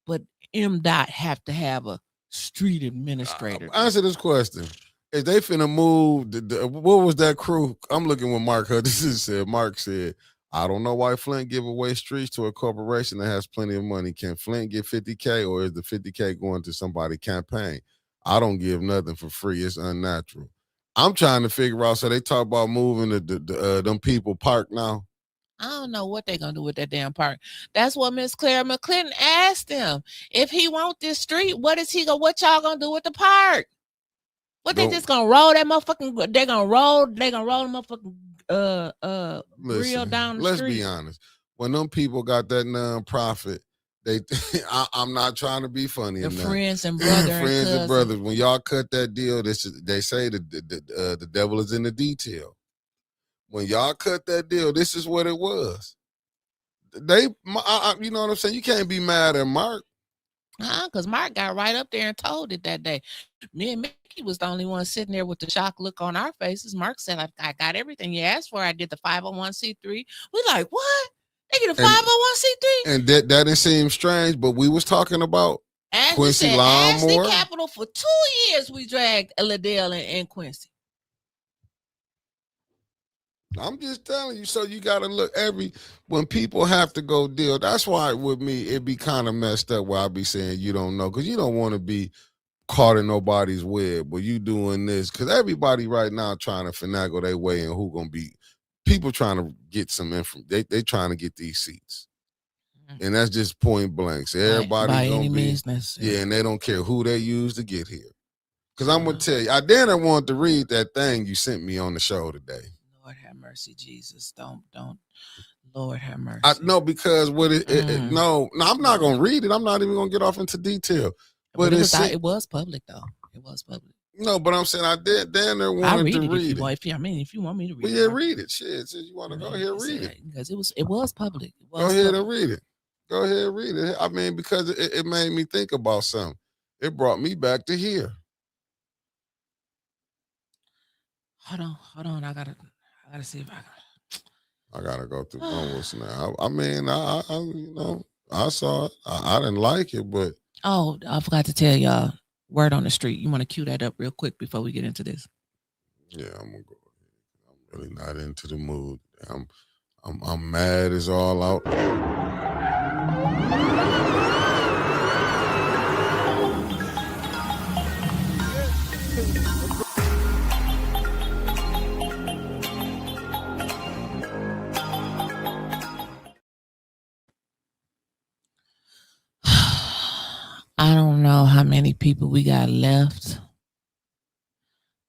But MDOT have to have a street administrator. Answer this question. If they finna move, what was that crew? I'm looking with Mark Hudson said. Mark said, I don't know why Flint give away streets to a corporation that has plenty of money. Can Flint get $50K, or is the $50K going to somebody's campaign? I don't give nothing for free. It's unnatural. I'm trying to figure out, so they talk about moving them people park now. I don't know what they're going to do with that damn park. That's what Miss Clara McClinton asked him. If he want this street, what y'all going to do with the park? What, they just going to roll that motherfucking, they going to roll the motherfucking grill down the street? Let's be honest. When them people got that nonprofit, I'm not trying to be funny. The friends and brothers. When y'all cut that deal, they say the devil is in the detail. When y'all cut that deal, this is what it was. You know what I'm saying? You can't be mad at Mark. Because Mark got right up there and told it that day. Me and Mickey was the only one sitting there with the shocked look on our faces. Mark said, I got everything you asked for. I did the 501c3. We like, what? They get a 501c3? And that didn't seem strange, but we was talking about Quincy Lawnmower. Ashley Capital for 2 years we dragged Liddell and Quincy. I'm just telling you, so you got to look when people have to go deal. That's why with me, it be kind of messed up where I be saying you don't know, because you don't want to be caught in nobody's web, but you doing this, because everybody right now trying to finagle their way in who going to be, people trying to get some info. They trying to get these seats. And that's just point blank. So everybody going to be, and they don't care who they use to get here. Because I'm going to tell you, I didn't want to read that thing you sent me on the show today. Lord have mercy, Jesus. Don't. Lord have mercy. I know, because no, I'm not going to read it. I'm not even going to get off into detail. But it was public, though. It was public. No, but I'm saying I did. Dan there wanted to read it. If you want me to read it. Yeah, read it. Shit, since you want to go ahead and read it. Because it was public. Go ahead and read it. Go ahead and read it. I mean, because it made me think about something. It brought me back to here. Hold on. I gotta see if I gotta go through almost now. I mean, I I saw it. I didn't like it, but I forgot to tell y'all. Word on the street. You want to cue that up real quick before we get into this? Yeah, I'm gonna go. I'm really not into the mood. I'm mad as all out. I don't know how many people we got left,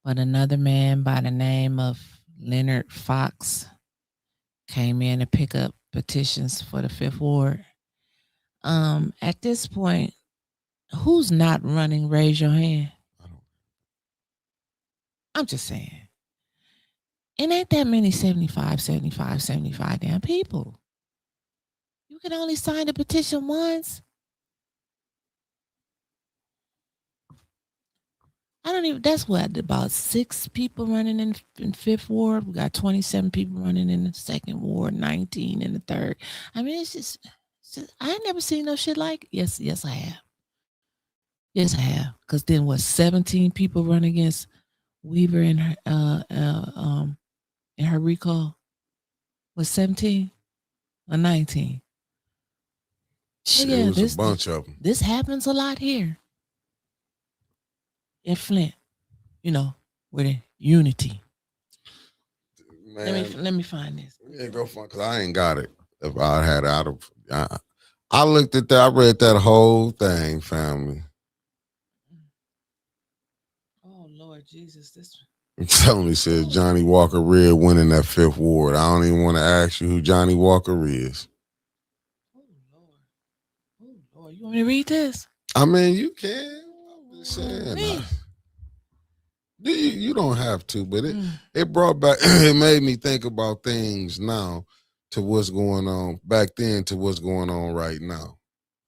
but another man by the name of Leonard Fox came in to pick up petitions for the Fifth Ward. At this point, Who's not running? Raise your hand. I don't. I'm just saying. It ain't that many 75 damn people. You can only sign the petition once. I don't even. That's what about 6 people running in fifth ward. We got 27 people running in the second ward, 19 in the third. I mean, I ain't never seen no shit like. Yes, I have. Yes, I have. Cause then what? 17 people run against Weaver in her recall. Was 17 or 19? But It yeah, was a bunch of them. this happens a lot here in Flint. You know, with the unity. Man, Let me find this. yeah, go fun because I ain't got it. If I had out of, I looked at that. I read that whole thing, family. Oh Lord Jesus, this. I'm telling me, says Johnny Walker Red winning that fifth ward. I don't even want to ask you who Johnny Walker is. Oh Lord, you want me to read this? I mean, you can. I'm just saying. You don't have to, but it brought back. It made me think about things now to what's going on back then to what's going on right now,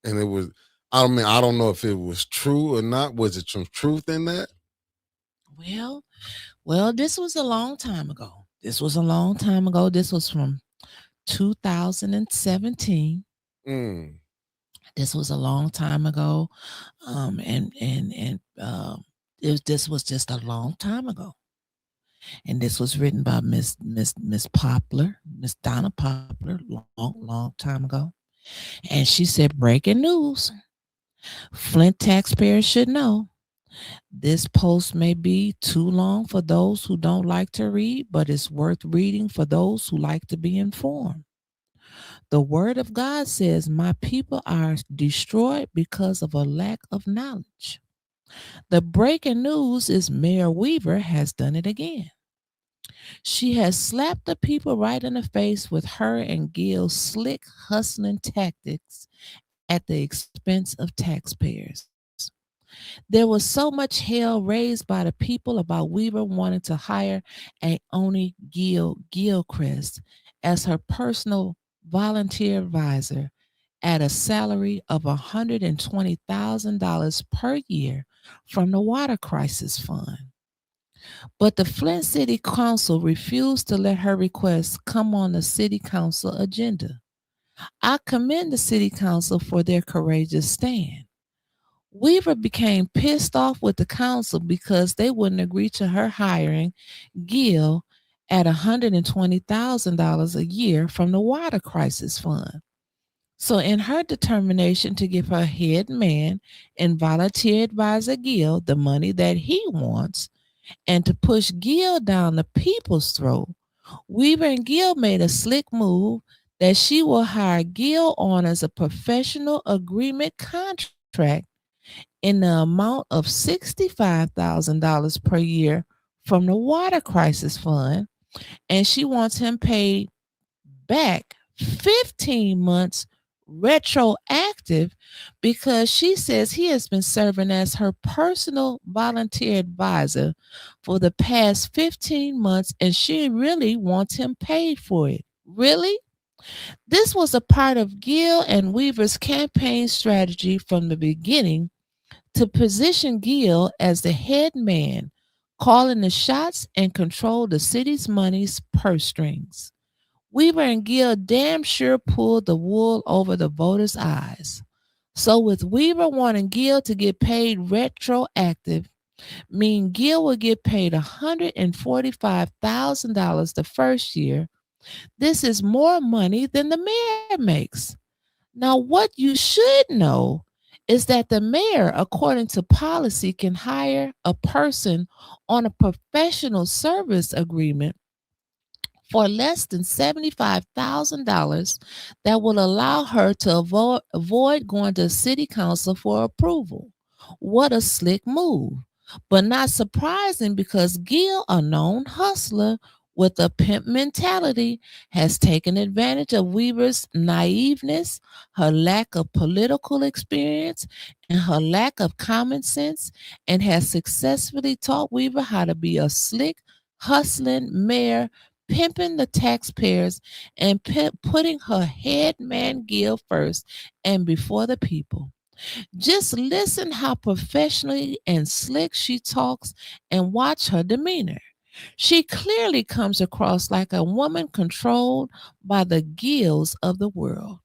and it was. I mean, I don't know if it was true or not. Was it some truth in that? Well, this was a long time ago. This was from 2017. This was a long time ago, this was just a long time ago, and this was written by Miss Poplar, Miss Donna Poplar, long time ago, and she said, "Breaking news: Flint taxpayers should know. This post may be too long for those who don't like to read, but it's worth reading for those who like to be informed. The word of God says, 'My people are destroyed because of a lack of knowledge.' The breaking news is Mayor Weaver has done it again. She has slapped the people right in the face with her and Gil's slick hustling tactics at the expense of taxpayers. There was so much hell raised by the people about Weaver wanting to hire a Oni Gilchrist as her personal volunteer advisor at a salary of $120,000 per year from the Water Crisis Fund. But the Flint City Council refused to let her request come on the City Council agenda. I commend the City Council for their courageous stand. Weaver became pissed off with the council because they wouldn't agree to her hiring Gil at $120,000 a year from the Water Crisis Fund. So, in her determination to give her head man and volunteer advisor Gil the money that he wants and to push Gil down the people's throat, Weaver and Gil made a slick move that she will hire Gil on as a professional agreement contract in the amount of $65,000 per year from the Water Crisis Fund, and she wants him paid back 15 months retroactive because she says he has been serving as her personal volunteer advisor for the past 15 months and she really wants him paid for it. Really? This was a part of Gil and Weaver's campaign strategy from the beginning to position Gil as the head man, calling the shots and control the city's money's purse strings. Weaver and Gil damn sure pulled the wool over the voters' eyes. So with Weaver wanting Gil to get paid retroactive, mean Gil will get paid $145,000 the first year. This is more money than the mayor makes. Now, what you should know is that the mayor, according to policy, can hire a person on a professional service agreement for less than $75,000 that will allow her to avoid going to city council for approval. What a slick move. But not surprising because Gil, a known hustler, with a pimp mentality, has taken advantage of Weaver's naiveness, her lack of political experience, and her lack of common sense, and has successfully taught Weaver how to be a slick, hustling mayor, pimping the taxpayers and putting her head man Gil first and before the people. Just listen how professionally and slick she talks and watch her demeanor. She clearly comes across like a woman controlled by the gills of the world.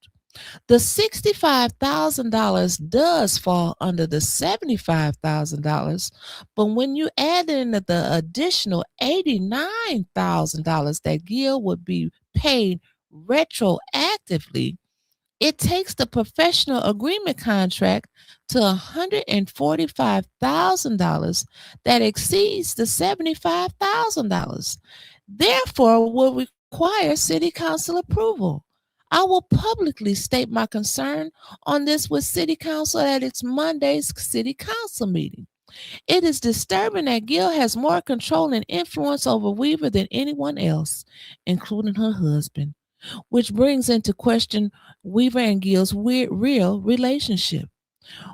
The $65,000 does fall under the $75,000, but when you add in the additional $89,000 that Gil would be paid retroactively, it takes the professional agreement contract to $145,000 that exceeds the $75,000. Therefore, will require City Council approval. I will publicly state my concern on this with City Council at its Monday's City Council meeting. It is disturbing that Gil has more control and influence over Weaver than anyone else, including her husband, which brings into question Weaver and Gil's real relationship.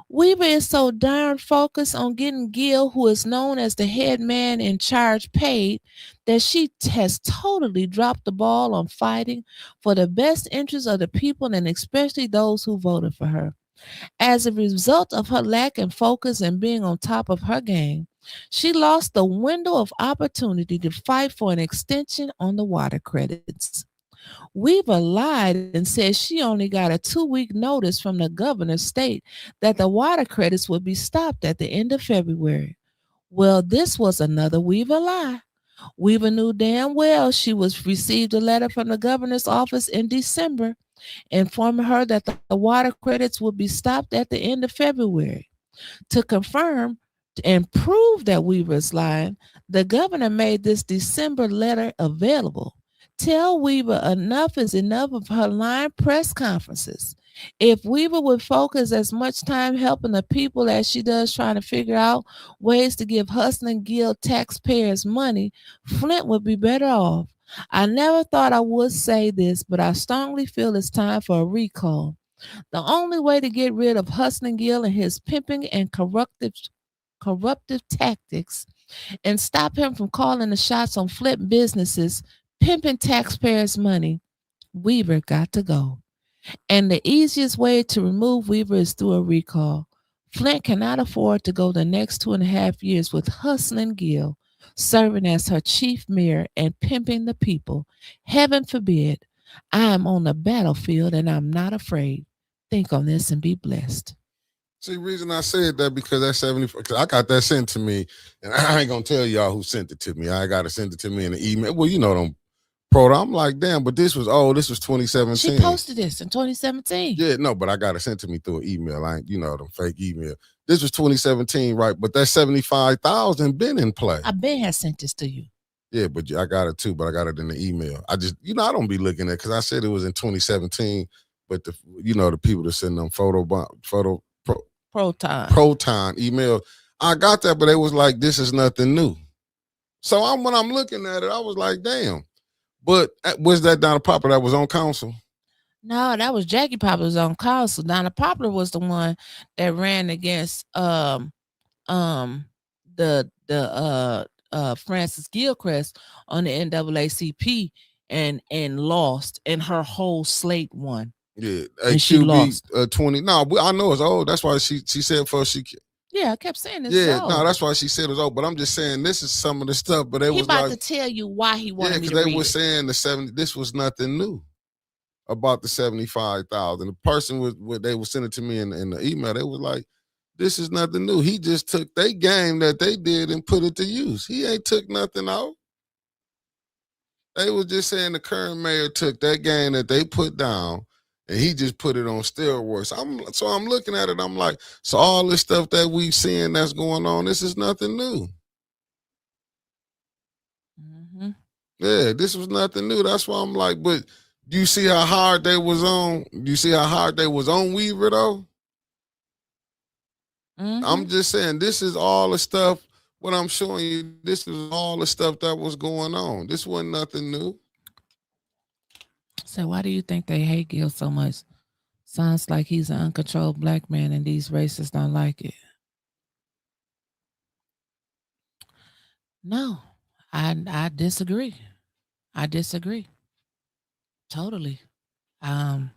Weaver is so darn focused on getting Gil, who is known as the head man in charge, paid, that she has totally dropped the ball on fighting for the best interests of the people and especially those who voted for her. As a result of her lack of focus and being on top of her game, she lost the window of opportunity to fight for an extension on the water credits. Weaver lied and said she only got a 2-week notice from the governor's state that the water credits would be stopped at the end of February. Well, this was another Weaver lie. Weaver knew damn well she was received a letter from the governor's office in December informing her that the water credits would be stopped at the end of February. To confirm and prove that Weaver is lying, the governor made this December letter available. Tell Weaver enough is enough of her lying press conferences. If Weaver would focus as much time helping the people as she does trying to figure out ways to give hustling guild taxpayers money, Flint would be better off. I never thought I would say this, but I strongly feel it's time for a recall. The only way to get rid of Hustling Gill and his pimping and corruptive tactics and stop him from calling the shots on flip businesses, pimping taxpayers' money, Weaver got to go. And the easiest way to remove Weaver is through a recall. Flint cannot afford to go the next 2.5 years with Hustling Gill serving as her chief mayor and pimping the people. Heaven forbid. I am on the battlefield and I'm not afraid. Think on this and be blessed. See, the reason I said that because that 74, because I got that sent to me, and I ain't gonna tell y'all who sent it to me. I got to send it to me in an email. Well, you know them proto. I'm like, damn, but this was 2017. She posted this in 2017. Yeah, no, but I got it sent to me through an email. I ain't, them fake email. This was 2017, right? But that 75,000 been in play. I been has sent this to you. Yeah, but I got it too, but I got it in the email. I just, I don't be looking at because I said it was in 2017, but the people that send them Proton email. I got that, but it was like, this is nothing new. So when I'm looking at it, I was like, damn. But was that Donna Poplar that was on council? No, that was Jackie Poplar was on council. Donna Poplar was the one that ran against Francis Gilchrist on the NAACP and lost, and her whole slate won. Yeah, and she lost 20. No, I know it's old. That's why she said first she. Yeah, I kept saying this. Yeah, no, that's why she said it was old. But I'm just saying this is some of the stuff. But he was about to tell you why he wanted me to read it. They were saying the 70. This was nothing new about the 75,000. The person they were sending to me in the email. They was like, this is nothing new. He just took their game that they did and put it to use. He ain't took nothing out. They was just saying the current mayor took that game that they put down and he just put it on steroids. So I'm looking at it. I'm like, so all this stuff that we seeing that's going on, this is nothing new. Mm-hmm. Yeah, this was nothing new. That's why I'm like, but do you see how hard they was on? Do you see how hard they was on Weaver though? Mm-hmm. I'm just saying, this is all the stuff. But I'm showing you this is all the stuff that was going on. This wasn't nothing new. So why do you think they hate Gil so much? Sounds like he's an uncontrolled black man and these racists don't like it. No, I disagree. I disagree. Totally. Um,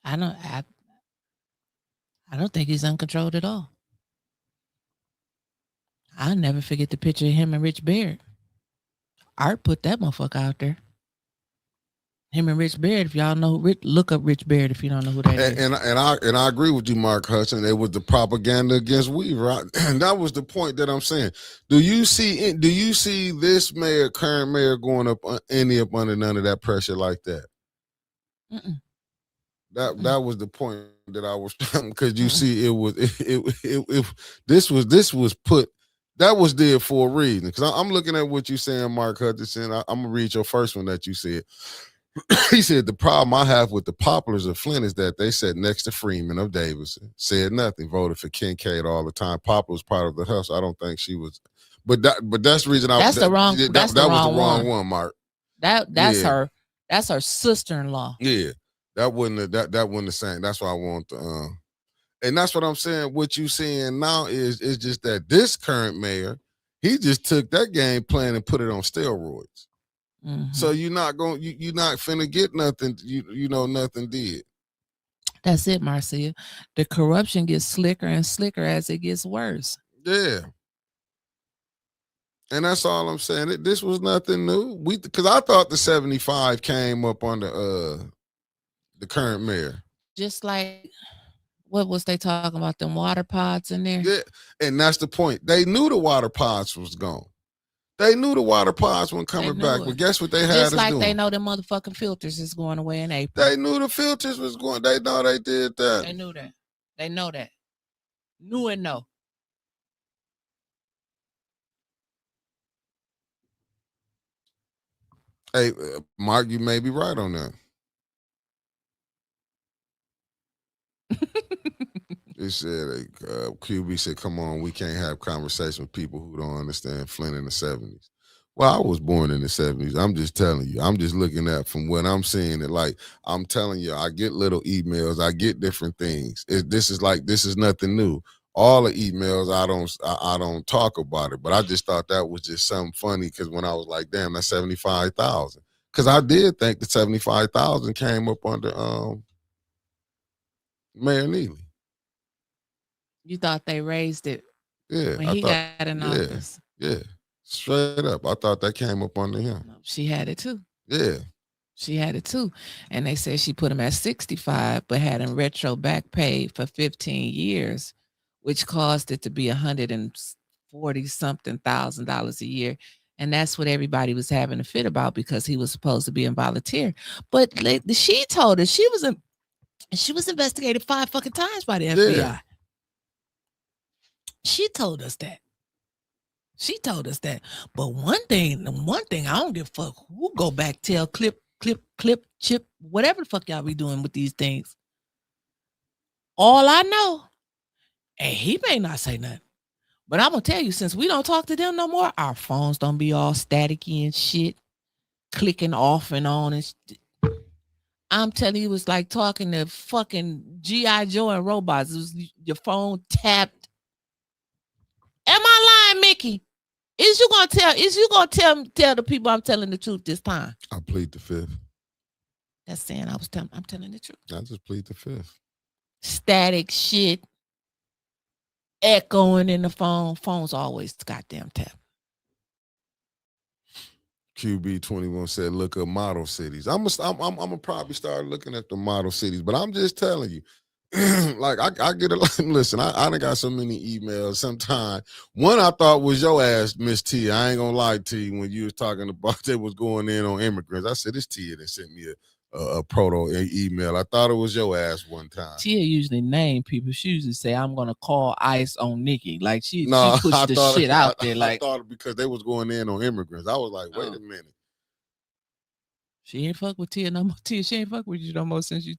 I don't I, I don't think he's uncontrolled at all. I'll never forget the picture of him and Rich Baird. Art put that motherfucker out there. Him and Rich Baird, if y'all know, look up Rich Baird if you don't know who that is. And I agree with you, Mark Hudson. It was the propaganda against Weaver, and that was the point that I'm saying. Do you see this mayor, current mayor, going up under none of that pressure like that? Mm-mm. That was the point that I was trying, because you see this was put. That was there for a reason. Because I'm looking at what you're saying, Mark Hutchinson. I'm gonna read your first one that you said. He said, the problem I have with the Poplars of Flint is that they sat next to Freeman of Davidson, said nothing, voted for Kincaid all the time. Poplar was part of the hustle. I don't think she was, but that's the reason that's the wrong. That's the wrong wrong one, Mark. That's her. That's her sister-in-law. Yeah, that wasn't the same. That's why I want to. And that's what I'm saying. What you seeing now is just that this current mayor, he just took that game plan and put it on steroids. Mm-hmm. So you're not finna get nothing. You know nothing did. That's it, Marcia. The corruption gets slicker and slicker as it gets worse. Yeah. And that's all I'm saying. This was nothing new. Because I thought the 75 came up under the current mayor. Just like, what was they talking about? Them water pods in there? Yeah. And that's the point. They knew the water pods was gone. They knew the water pods weren't coming back, but guess what they had us doing? Just like they know the motherfucking filters is going away in April. They knew the filters was going. They know they did that. They knew that. They know that. Knew and know. Hey, Mark, you may be right on that. It said, QB said, come on, we can't have conversation with people who don't understand Flint in the 70s. Well, I was born in the 70s. I'm just telling you. I'm just looking at from what I'm seeing it. Like, I'm telling you, I get little emails. I get different things. This is nothing new. All the emails, I don't talk about it. But I just thought that was just something funny, because when I was like, damn, that's 75,000. Because I did think the 75,000 came up under Mayor Neely. You thought they raised it when he got in office. Yeah. Straight up. I thought that came up under him. No, she had it too. Yeah. She had it too. And they said she put him at 65, but had him retro back paid for 15 years, which caused it to be $140-something thousand a year. And that's what everybody was having a fit about, because he was supposed to be a volunteer. But she told us she was investigated 5 fucking times by the FBI. Yeah. She told us that. But one thing, I don't give a fuck who go back, tell, clip, chip, whatever the fuck y'all be doing with these things. All I know, and he may not say nothing, but I'm going to tell you, since we don't talk to them no more, our phones don't be all staticky and shit, clicking off and on and shit. I'm telling you, it was like talking to fucking G.I. Joe and robots. It was your phone tapped. Am I lying, Mickey? Is you gonna tell the people I'm telling the truth this time? I plead the fifth. That's saying I'm telling the truth. I just plead the fifth. Static shit, echoing in the phone. Phone's always goddamn tap. QB21 said, look up model cities. I'm gonna probably start looking at the model cities, but I'm just telling you. Like I get a lot. Listen, I done got so many emails. Sometimes one I thought was your ass, Miss T. I ain't gonna lie to you, when you was talking about that was going in on immigrants. I said, it's Tia that sent me a proto email. I thought it was your ass one time. Tia usually name people. She usually say, I'm gonna call ICE on Nikki. Like she pushed the shit out there. Like, I thought because they was going in on immigrants. I was like, wait a minute. She ain't fuck with Tia no more. Tia, she ain't fuck with you no more since you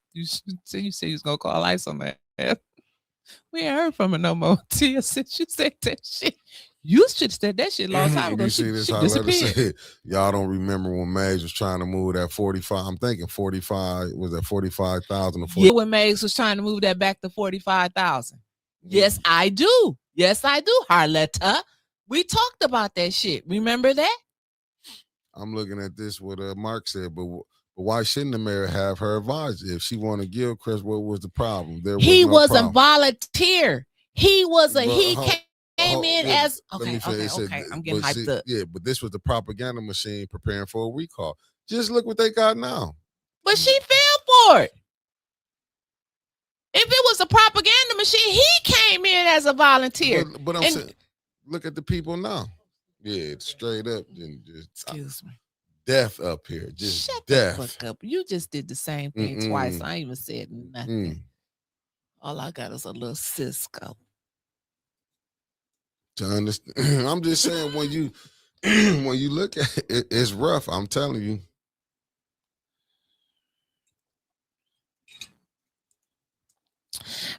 said you was gonna call ICE on that. We ain't heard from her no more. Tia, since you said that shit. You should have said that shit a long time ago. You She see this? How letter disappeared. said, y'all don't remember when Mags was trying to move that 45. I'm thinking 45 was that 45,000 or 40. Yeah, when Mags was trying to move that back to 45,000. Yes, I do. Yes, I do, Harletta. We talked about that shit. Remember that? I'm looking at this, what Mark said, but why shouldn't the mayor have her advisor? If she wanted Gilchrist, what was the problem? There was he no was problem. a volunteer. He was a he came in yeah, as okay. I'm getting hyped up. Yeah, but this was the propaganda machine preparing for a recall. Just look what they got now. But she fell for it. If it was a propaganda machine, he came in as a volunteer. But I'm saying, look at the people now. Yeah, straight up. And just, excuse me. Death up here. Just shut death. the fuck up. You just did the same thing twice. I ain't even said nothing. All I got is a little Cisco. To understand, I'm just saying when you look at it, it's rough. I'm telling you.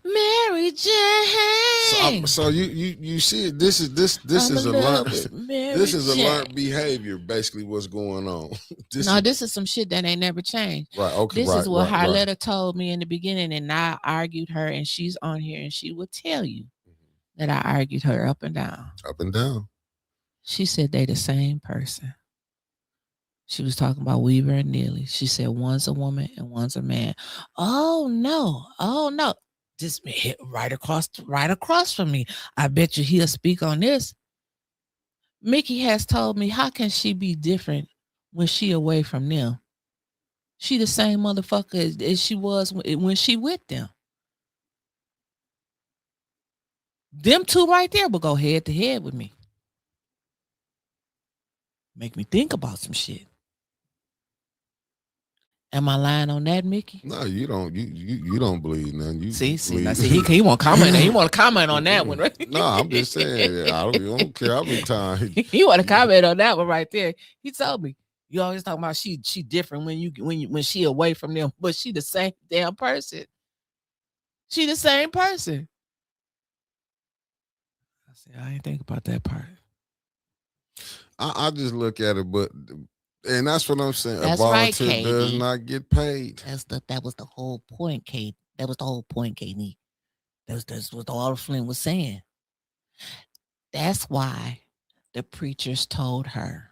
Mary Jane. So you see it. This is a learned behavior. Basically, what's going on? This is some shit that ain't never changed. Right. Okay. This is what Harletta told me in the beginning, and I argued her, and she's on here, and she will tell you that I argued her up and down. Up and down. She said they the same person. She was talking about Weaver and Neely. She said one's a woman and one's a man. Oh no. Just hit right across from me. I bet you he'll speak on this. Mickey has told me, how can she be different when she away from them? She the same motherfucker as she was when she with them. Them two right there will go head to head with me. Make me think about some shit. Am I lying on that, Mickey? No, you don't. You don't believe nothing. You see. He won't comment. He want to comment on that one, right? No, I'm just saying. I don't care how many times. He want to comment on that one right there. He told me, you always talking about she different when she away from them, but she the same damn person. She the same person. I said, I ain't think about that part. I just look at it, and that's what I'm saying. That's a volunteer right, does not get paid. That was the whole point, Kate. That was the whole point, Katie. That's what all Flynn was saying. That's why the preachers told her.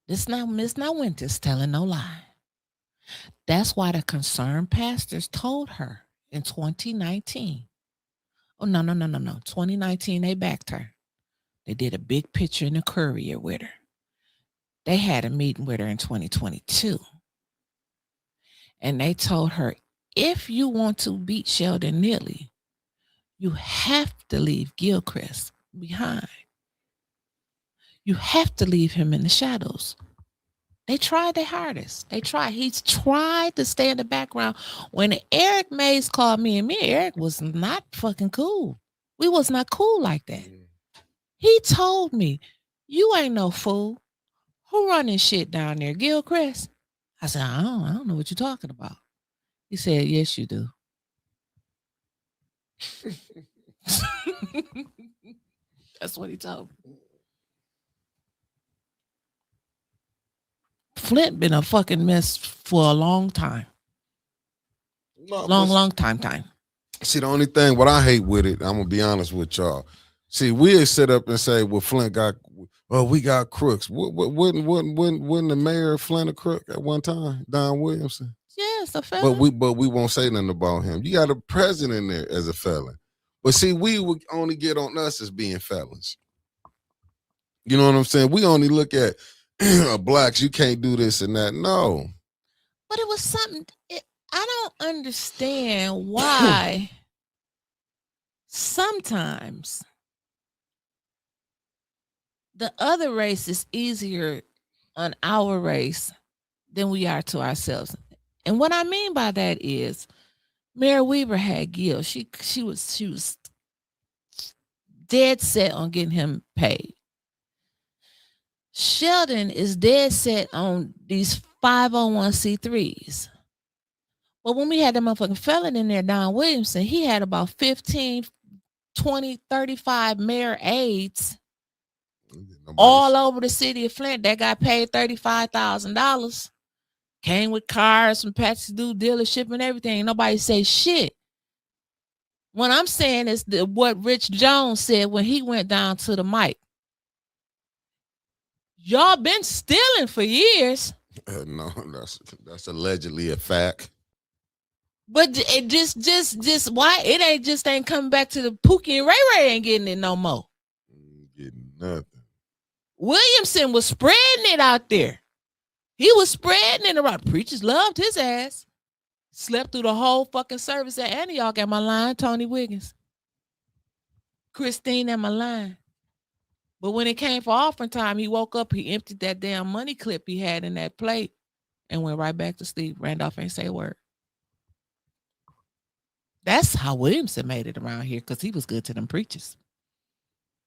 This not Miss Winters telling no lie. That's why the concerned pastors told her in 2019. Oh, no. 2019, they backed her. They did a big picture in the Courier with her. They had a meeting with her in 2022. And they told her, if you want to beat Sheldon Neely, you have to leave Gilchrist behind. You have to leave him in the shadows. They tried their hardest. He's tried to stay in the background. When Eric Mays called me, and me and Eric was not fucking cool. We was not cool like that. He told me, you ain't no fool. Who running shit down there? Gilchrist? I said, I don't know what you're talking about. He said, yes, you do. That's what he told me. Flint been a fucking mess for a long time. Long time. See, the only thing, what I hate with it, I'm going to be honest with y'all. See, we'll sit up and say, well, we got crooks. Wasn't the mayor of Flint a crook at one time, Don Williamson? Yes, a felon. But we won't say nothing about him. You got a president there as a felon. But see, we would only get on us as being felons. You know what I'm saying? We only look at blacks, you can't do this and that. No. But it was something, I don't understand why sometimes the other race is easier on our race than we are to ourselves. And what I mean by that is Mary Weaver had Gil. She was dead set on getting him paid. Sheldon is dead set on these 501c3s. But when we had that motherfucking felon in there, Don Williamson, he had about 15, 20, 35 mayor aides Nobody's, all over the city of Flint that got paid $35,000. Came with cars from Patsy Due dealership and everything. Nobody say shit. What I'm saying is what Rich Jones said when he went down to the mic. Y'all been stealing for years. no, that's allegedly a fact. But it just why it ain't coming back to the Pookie and Ray Ray ain't getting it no more. Getting nothing. Williamson was spreading it out there. He was spreading it around. Preachers loved his ass. Slept through the whole fucking service at Antioch at my line. Tony Wiggins. Christine at my line. But when it came for offering time, he woke up, he emptied that damn money clip he had in that plate and went right back to sleep. Randolph ain't say a word. That's how Williamson made it around here, because he was good to them preachers.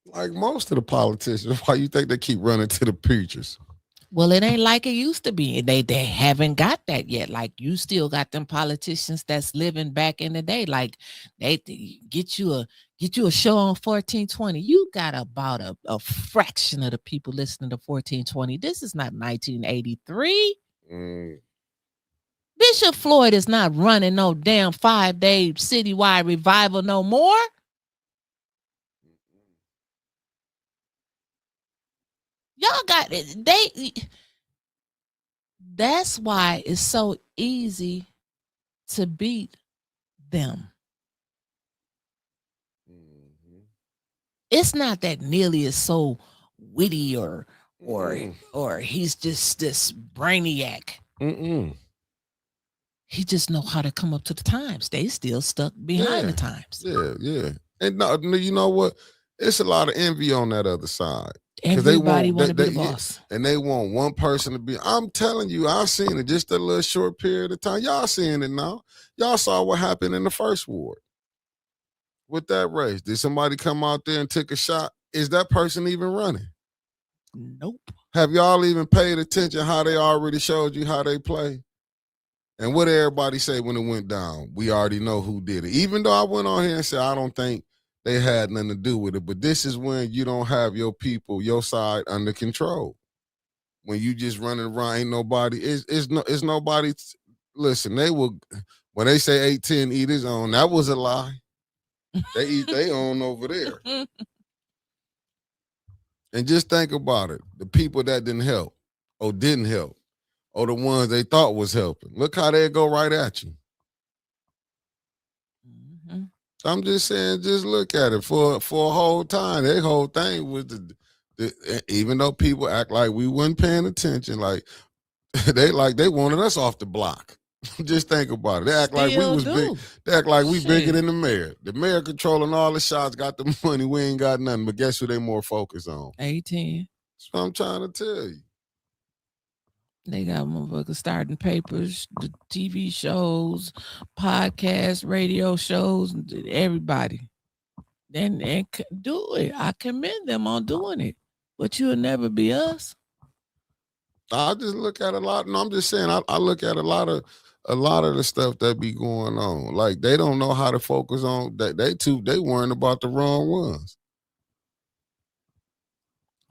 Like most of the politicians, why you think they keep running to the preachers? Well, it ain't like it used to be. They haven't got that yet. Like, you still got them politicians that's living back in the day. Like, they get you a show on 1420. You got about a fraction of the people listening to 1420. This is not 1983. Bishop Floyd is not running no damn 5-day citywide revival no more. Y'all got it. That's why it's so easy to beat them. It's not that Neely is so witty or he's just this brainiac. He just know how to come up to the times. They still stuck behind the times. Yeah. And no, you know what? It's a lot of envy on that other side. Everybody want to be the boss. And they want one person to be. I'm telling you, I've seen it just a little short period of time. Y'all seeing it now. Y'all saw what happened in the first ward with that race. Did somebody come out there and take a shot? Is that person even running? Nope. Have y'all even paid attention how they already showed you how they play? And what did everybody say when it went down? We already know who did it. Even though I went on here and said, I don't think they had nothing to do with it. But this is when you don't have your people, your side under control. When you just running around, ain't nobody, it's nobody. Listen, when they say 810 eat his own, that was a lie. They eat their own over there. And just think about it. The people that didn't help or the ones they thought was helping. Look how they go right at you. I'm just saying, just look at it for a whole time. Their whole thing was even though people act like we weren't paying attention, like they wanted us off the block. Just think about it. They act like we was big. They act like we bigger than the mayor. The mayor controlling all the shots, got the money. We ain't got nothing. But guess who they more focused on? 18. That's what I'm trying to tell you. They got motherfuckers starting papers, the TV shows, podcasts, radio shows, everybody. And do it. I commend them on doing it. But you'll never be us. I just look at a lot. No, I'm just saying. I look at a lot of the stuff that be going on. Like, they don't know how to focus on that. They worrying about the wrong ones.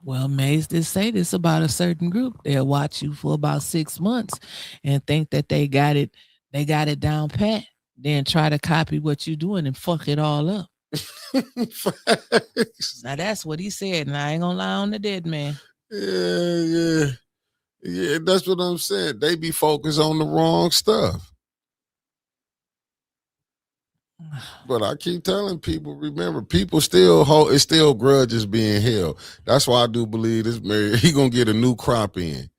Well, Mays did say this about a certain group. They'll watch you for about 6 months and think that they got it down pat. Then try to copy what you're doing and fuck it all up. Now that's what he said, and I ain't gonna lie on the dead man. Yeah, that's what I'm saying. They be focused on the wrong stuff. But I keep telling people, remember, people it's still grudges being held. That's why I do believe this mayor, he gonna get a new crop in.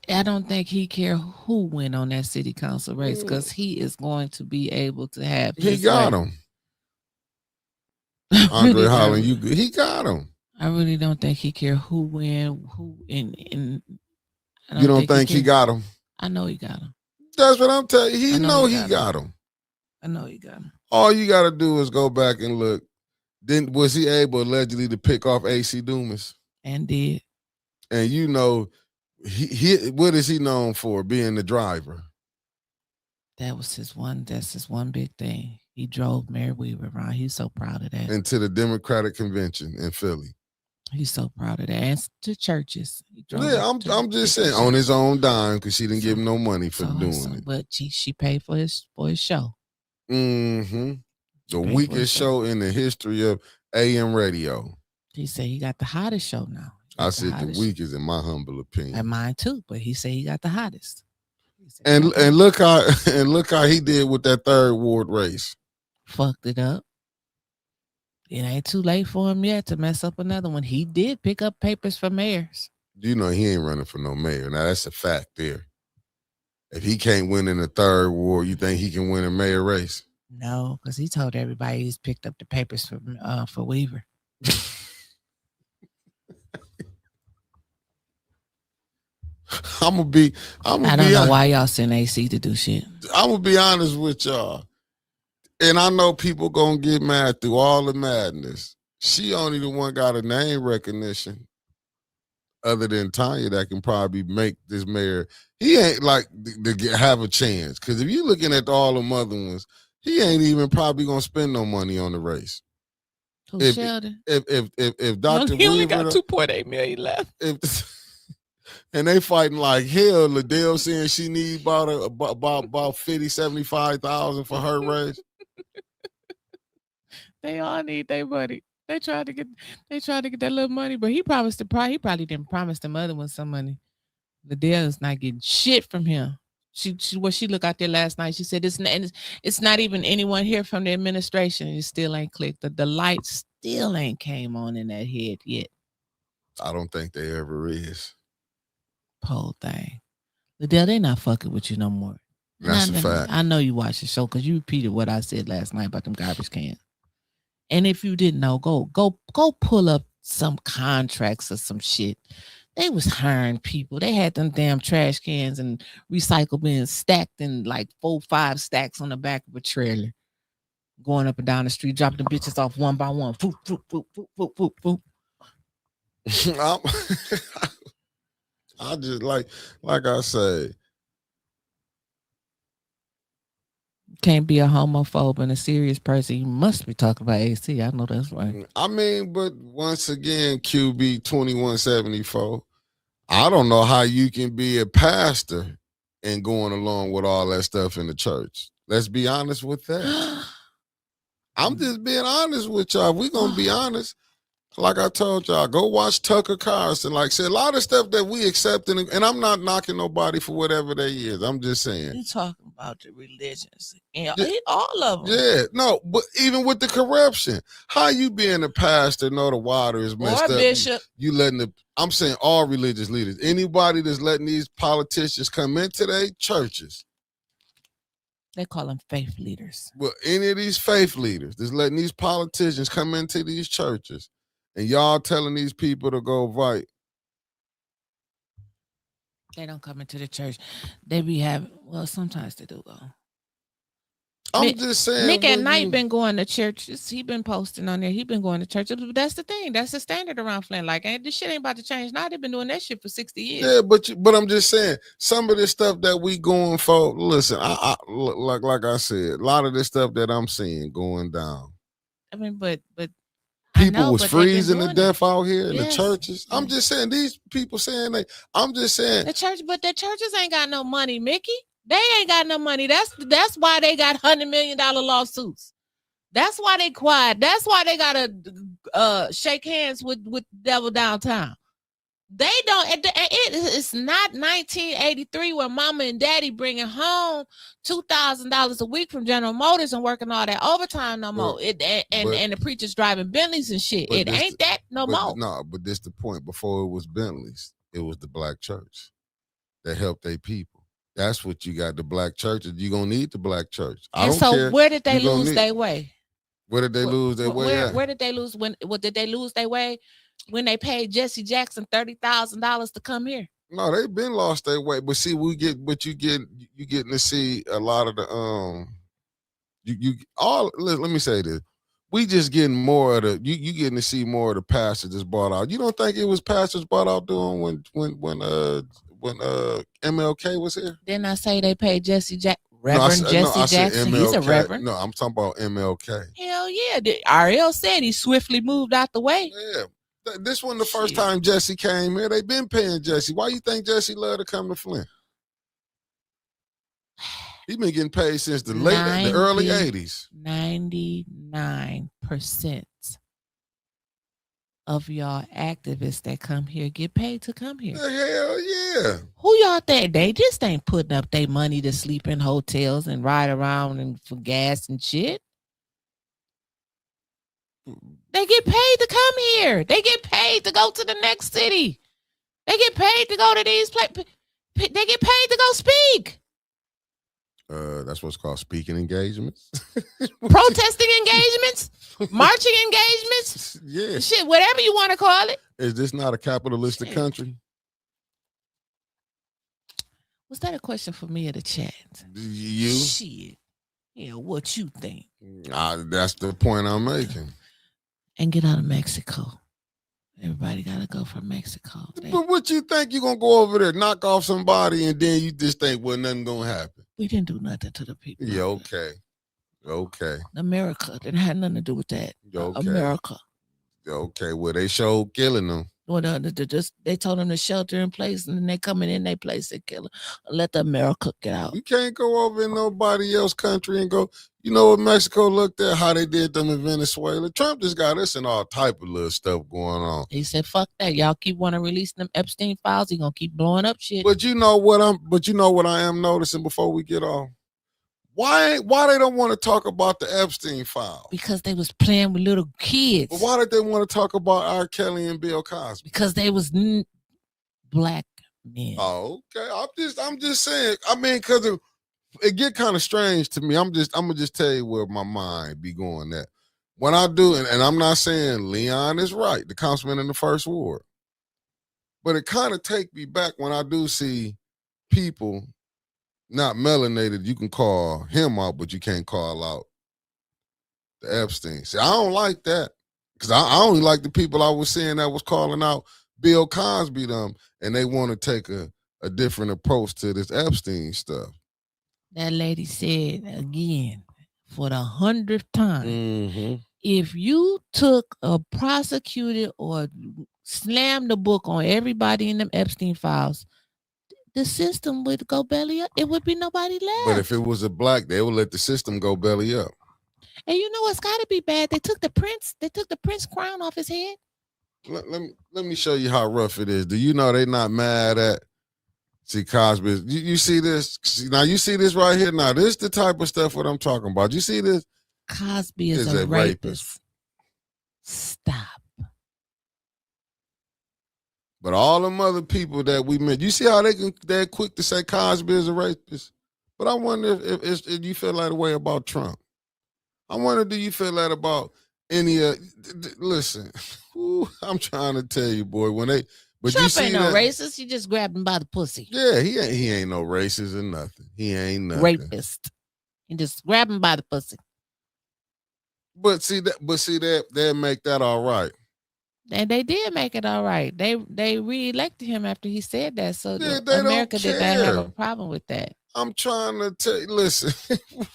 I don't think he care who went on that city council race, because he is going to be able to have. He got him. Andre Holland, he got him. I really don't think he care who win, who in. You don't think he got him? I know he got him. That's what I'm telling you. He know he got him. I know he got him. All you got to do is go back and look. Then was he able allegedly to pick off AC Dumas? And did. And you know, he what is he known for? Being the driver. That's his one big thing. He drove Mary Weaver around. He's so proud of that. into the Democratic convention in Philly. He's so proud of that. And to churches. He drove Yeah, I'm just saying on his own dime because she didn't give him no money for doing it. But she paid for his show. Mm-hmm. The weakest show in the history of AM radio. He said he got the hottest show now. I said the weakest in my humble opinion. And mine too, but he said he got the hottest. And look how he did with that third ward race. Fucked it up. It ain't too late for him yet to mess up another one. He did pick up papers for mayors. You know he ain't running for no mayor. Now that's a fact there. If he can't win in the third ward, you think he can win a mayor race? No, because he told everybody he's picked up the papers for Weaver. I don't know why y'all send AC to do shit. I'm gonna be honest with y'all. And I know people gonna get mad through all the madness. She only the one got a name recognition other than Tanya that can probably make this mayor. He ain't like to have a chance. Because if you're looking at all the other ones, he ain't even probably gonna spend no money on the race. Sheldon? If Dr. He only Weaver, got $2.8 million left. And they fighting like hell. Liddell saying she need about 50, 75,000 for her race. They all need their money. They tried to get that little money, but he probably didn't promise them other ones some money. Liddell is not getting shit from him. She looked out there last night. She said it's not even anyone here from the administration. It still ain't clicked. The light still ain't came on in that head yet. I don't think they ever is. Whole thing. Liddell, they not fucking with you no more. That's a fact. I know you watched the show because you repeated what I said last night about them garbage cans. And if you didn't know, go pull up some contracts or some shit. They was hiring people. They had them damn trash cans and recycle bins stacked in like 4-5 stacks on the back of a trailer. Going up and down the street, dropping the bitches off one by one. Foop, foop, foop, foop, foop, foop. I just like I say. Can't be a homophobe and a serious person. You must be talking about AC. I know that's right. I mean, but once again, QB 2174. I don't know how you can be a pastor and going along with all that stuff in the church. Let's be honest with that. I'm just being honest with y'all. We're going to be honest. Like I told y'all, go watch Tucker Carlson. Like I said, a lot of stuff that we accept, and I'm not knocking nobody for whatever they is. I'm just saying. You talking about the religions. And all of them. Yeah, no, but even with the corruption, how you being a pastor know the water is messed up? Bishop. You letting I'm saying all religious leaders, anybody that's letting these politicians come into their churches. They call them faith leaders. Well, any of these faith leaders that's letting these politicians come into these churches and y'all telling these people to go fight. They don't come into the church. They be having, well, sometimes they do go. I'm just saying. Nick at night been going to churches. He been posting on there. He been going to churches. But that's the thing. That's the standard around Flint. Like, this shit ain't about to change. Now they've been doing that shit for 60 years. Yeah, but I'm just saying, some of this stuff that we going for, listen, I like I said, a lot of this stuff that I'm seeing going down. I mean, but people was freezing to death out here in the churches. Yeah. I'm just saying, these people saying I'm just saying. The churches ain't got no money, Mickey. They ain't got no money. That's why they got $100 million lawsuits. That's why they quiet. That's why they gotta shake hands with devil downtown. They don't. It's not 1983 where mama and daddy bringing home $2,000 a week from General Motors and working all that overtime no more. And the preachers driving Bentleys and shit. It ain't that no more. No, but this the point. Before it was Bentleys, it was the black church that helped their people. That's what you got. The black church. You're gonna need the black church. Where did they lose their way? Where did they lose their way? Where did they lose? What did they lose their way? When they paid Jesse Jackson $30,000 to come here. No, they've been lost their way. But see, you getting to see a lot of the let me say this. We just getting more of the you getting to see more of the pastors that's bought out. You don't think it was pastors bought out doing when MLK was here? Didn't I say they paid Jesse Jackson? Reverend no, Jesse I said Jackson. He's a MLK. reverend. No, I'm talking about MLK. Hell yeah. RL said he swiftly moved out the way. Yeah. This wasn't the first time Jesse came here. They been paying Jesse. Why you think Jesse loved to come to Flint? He been getting paid since the early 80s. 99% of y'all activists that come here get paid to come here. The hell yeah. Who y'all think? They just ain't putting up their money to sleep in hotels and ride around and for gas and shit. They get paid to come here. They get paid to go to the next city. They get paid to go to these places. They get paid to go speak. That's what's called speaking engagements. Protesting engagements. Marching engagements. Yeah. Shit, whatever you want to call it. Is this not a capitalistic country? Was that a question for me or the chat? You? Shit. Yeah, what you think? That's the point I'm making. And get out of Mexico. Everybody got to go from Mexico. But what you think you're going to go over there, knock off somebody, and then you just think, well, nothing going to happen? We didn't do nothing to the people. Yeah, okay. Okay. America didn't have nothing to do with that. Okay. America. Okay, well, they showed killing them. Well, they told them to shelter in place, and then they coming in their place and kill them. Let the America get out. You can't go over in nobody else's country and go, you know what Mexico looked at, how they did them in Venezuela. Trump just got us and all type of little stuff going on. He said, fuck that. Y'all keep want to release them Epstein files. He gonna keep blowing up shit. But you know what I am noticing before we get off? Why they don't want to talk about the Epstein file? Because they was playing with little kids. But why did they want to talk about R. Kelly and Bill Cosby? Because they was black men. Oh, okay. I'm just saying. I mean, because it get kind of strange to me. I'm gonna just tell you where my mind be going at. When I do, and I'm not saying Leon is right, the councilman in the first ward, but it kind of take me back when I do see people not melanated. You can call him out, but you can't call out the Epstein. See, I don't like that because I only like the people I was seeing that was calling out Bill Cosby them, and they want to take a different approach to this Epstein stuff. That lady said again for the 100th time, if you took a prosecutor or slammed the book on everybody in them Epstein files, the system would go belly up. It would be nobody left. But if it was a black, they would let the system go belly up. And you know what's got to be bad? They took the prince crown off his head. Let me show you how rough it is. Do you know they're not mad at? See, Cosby, you see this? Now you see this right here. Now this is the type of stuff what I'm talking about. You see this? Cosby is a rapist. Stop. But all them other people that we met, you see how they're quick to say Cosby is a rapist. But I wonder if you feel that way about Trump. I wonder, do you feel that about any? Listen, I'm trying to tell you, boy. But Trump you see ain't no racist. You just grabbed him by the pussy. Yeah, he ain't no racist or nothing. He ain't nothing. Rapist. You just grab him by the pussy. But see that they make that all right. And they did make it all right. They reelected him after he said that. So America did not have a problem with that. I'm trying to tell you, listen,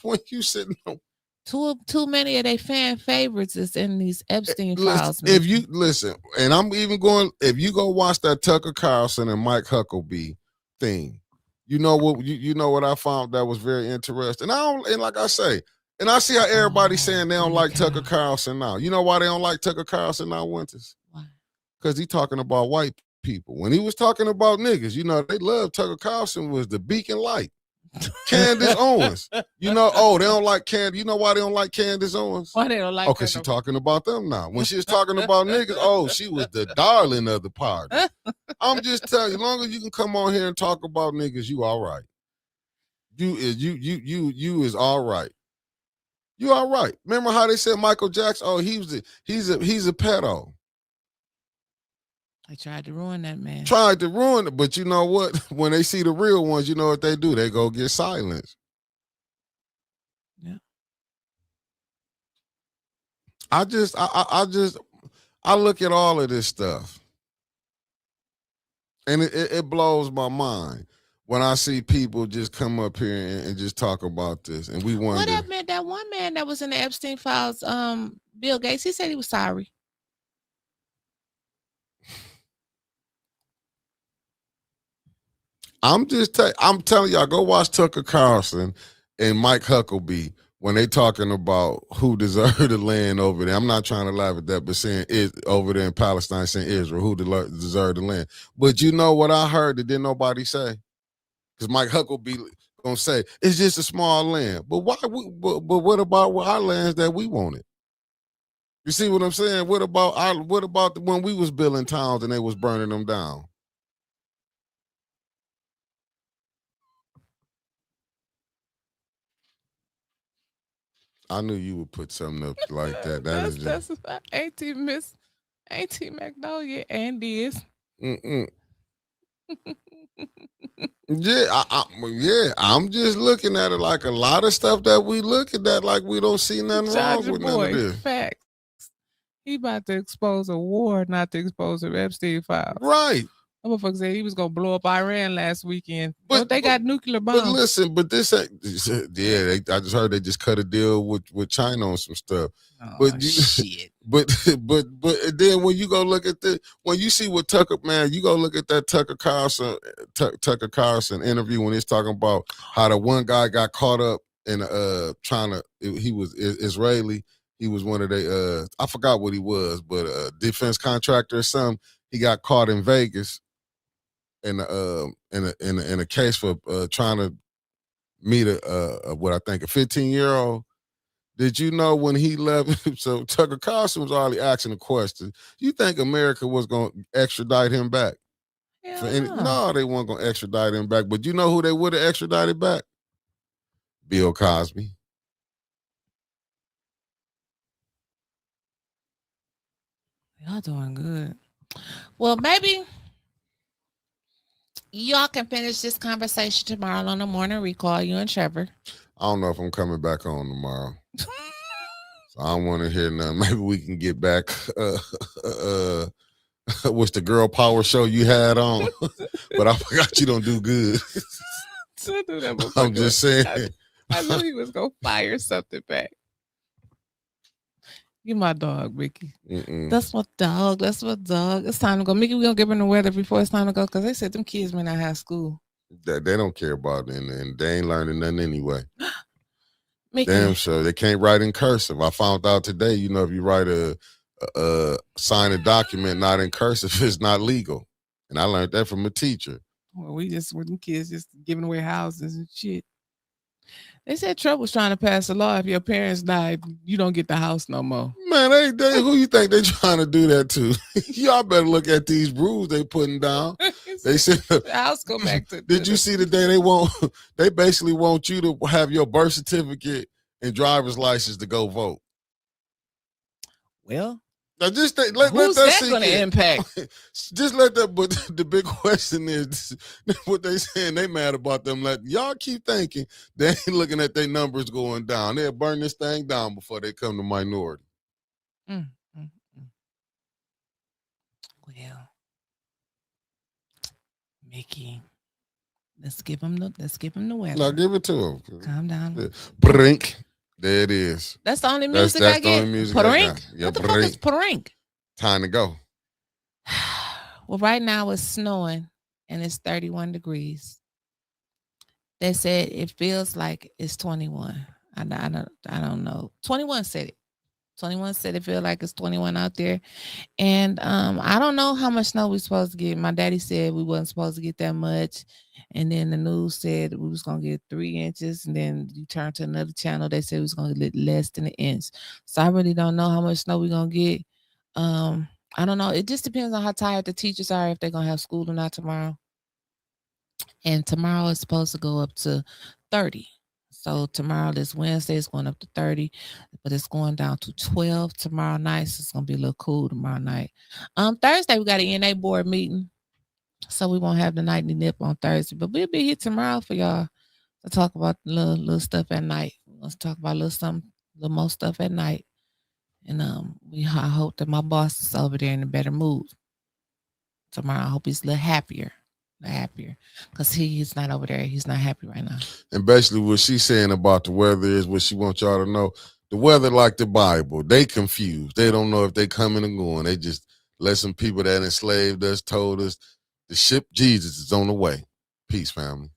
when you sitting on too many of their fan favorites is in these Epstein files. If you listen, and I'm even going, if you go watch that Tucker Carlson and Mike Huckabee thing, you know what I found that was very interesting. And like I say, and I see how everybody's saying they don't like Tucker Carlson now. You know why they don't like Tucker Carlson now, Winters? Why? Because he's talking about white people. When he was talking about niggas, they love Tucker Carlson was the beacon light. Candace Owens. They don't like Candace. You know why they don't like Candace Owens? Why they don't like her? Because she's talking about them now. When she was talking about niggas, she was the darling of the party. I'm just telling you, as long as you can come on here and talk about niggas, you all right. You is all right. You all right. Remember how they said Michael Jackson? He's a pedo. They tried to ruin that man. Tried to ruin it, but you know what? When they see the real ones, you know what they do? They go get silenced. Yeah. I look at all of this stuff, and it blows my mind. when I see people just come up here and just talk about this, and we What wonder. that man? That one man that was in the Epstein files, Bill Gates. He said he was sorry. I'm telling y'all, go watch Tucker Carlson and Mike Huckabee when they talking about who deserved the land over there. I'm not trying to laugh at that, but saying it over there in Palestine, saying Israel, who deserved the land. But you know what I heard that didn't nobody say? Because Mike Huckabee gonna say it's just a small land. But why? But what about our lands that we wanted? You see what I'm saying? What about when we was building towns and they was burning them down? I knew you would put something up like that. That is just That's Auntie Magnolia and this. mm-mm. Yeah, I'm just looking at it like a lot of stuff that we look at that like we don't see nothing wrong Charger with none of boy, this. facts. He about to expose a war, not to expose the Epstein files. Right. That motherfucker said he was gonna blow up Iran last weekend. But They got nuclear But bombs. listen, but this ain't, I just heard they just cut a deal with China on some stuff. Oh, But shit. but then when you go look at when you see what Tucker, man, you go look at that Tucker Carlson interview when he's talking about how the one guy got caught up in he was Israeli. He was one of the I forgot what he was, but a defense contractor or something. He got caught in Vegas in a case for trying to meet what I think a 15-year-old. Did you know when he left? So Tucker Carlson was already asking a question. You think America was going to extradite him back? No, they weren't going to extradite him back. But you know who they would have extradited back? Bill Cosby. Y'all doing good. Well, maybe y'all can finish this conversation tomorrow on the morning recall, you and Trevor. I don't know if I'm coming back on tomorrow. So I don't want to hear nothing. Maybe we can get back. What's the girl power show you had on? But I forgot you don't do good. I'm just saying. I knew he was going to fire something back. You my dog, Mickey. That's my dog. That's my dog. It's time to go. Mickey, we're going to give him the weather before it's time to go because they said them kids may not have school. They don't care about it, and they ain't learning nothing anyway. Mickey. Damn sure. They can't write in cursive. I found out today, if you write sign a document not in cursive, it's not legal. And I learned that from a teacher. Well, with them kids just giving away houses and shit. They said Trump was trying to pass a law if your parents died, you don't get the house no more. Man, who you think they trying to do that to? Y'all better look at these rules they putting down. They said the house go back to. Did you see the day they basically want you to have your birth certificate and driver's license to go vote? Well, now just let who's that going to impact? Just let that. But the big question is what they saying. They mad about them. Like y'all keep thinking they ain't looking at their numbers going down. They'll burn this thing down before they come to minority. Well, Mickey, let's give him the weather. No, give it to him. Calm down. Brink. There it is. That's the only music I get. The only music Yeah, what the fuck is Parink? Time to go. Well, right now it's snowing and it's 31 degrees. They said it feels like it's 21. I don't know. 21 said it. 21 said it feels like it's 21 out there. And I don't know how much snow we're supposed to get. My daddy said we wasn't supposed to get that much. And then the news said we was going to get 3 inches. And then you turn to another channel. They said we was going to get less than an inch. So I really don't know how much snow we're going to get. I don't know. It just depends on how tired the teachers are, if they're going to have school or not tomorrow. And tomorrow is supposed to go up to 30. So tomorrow, this Wednesday, is going up to 30, but it's going down to 12 tomorrow night. So it's going to be a little cool tomorrow night. Thursday, we got an NA board meeting. So we won't have the nightly nip on Thursday, but we'll be here tomorrow for y'all to talk about little stuff at night. Let's talk about little more stuff at night. And I hope that my boss is over there in a better mood tomorrow. I hope he's a little happier. happier, because he's not over there. He's not happy right now. And basically what she's saying about the weather is what she wants y'all to know. The weather like the Bible. They confused. They don't know if they coming or going. They just let some people that enslaved us told us the ship Jesus is on the way. Peace, family.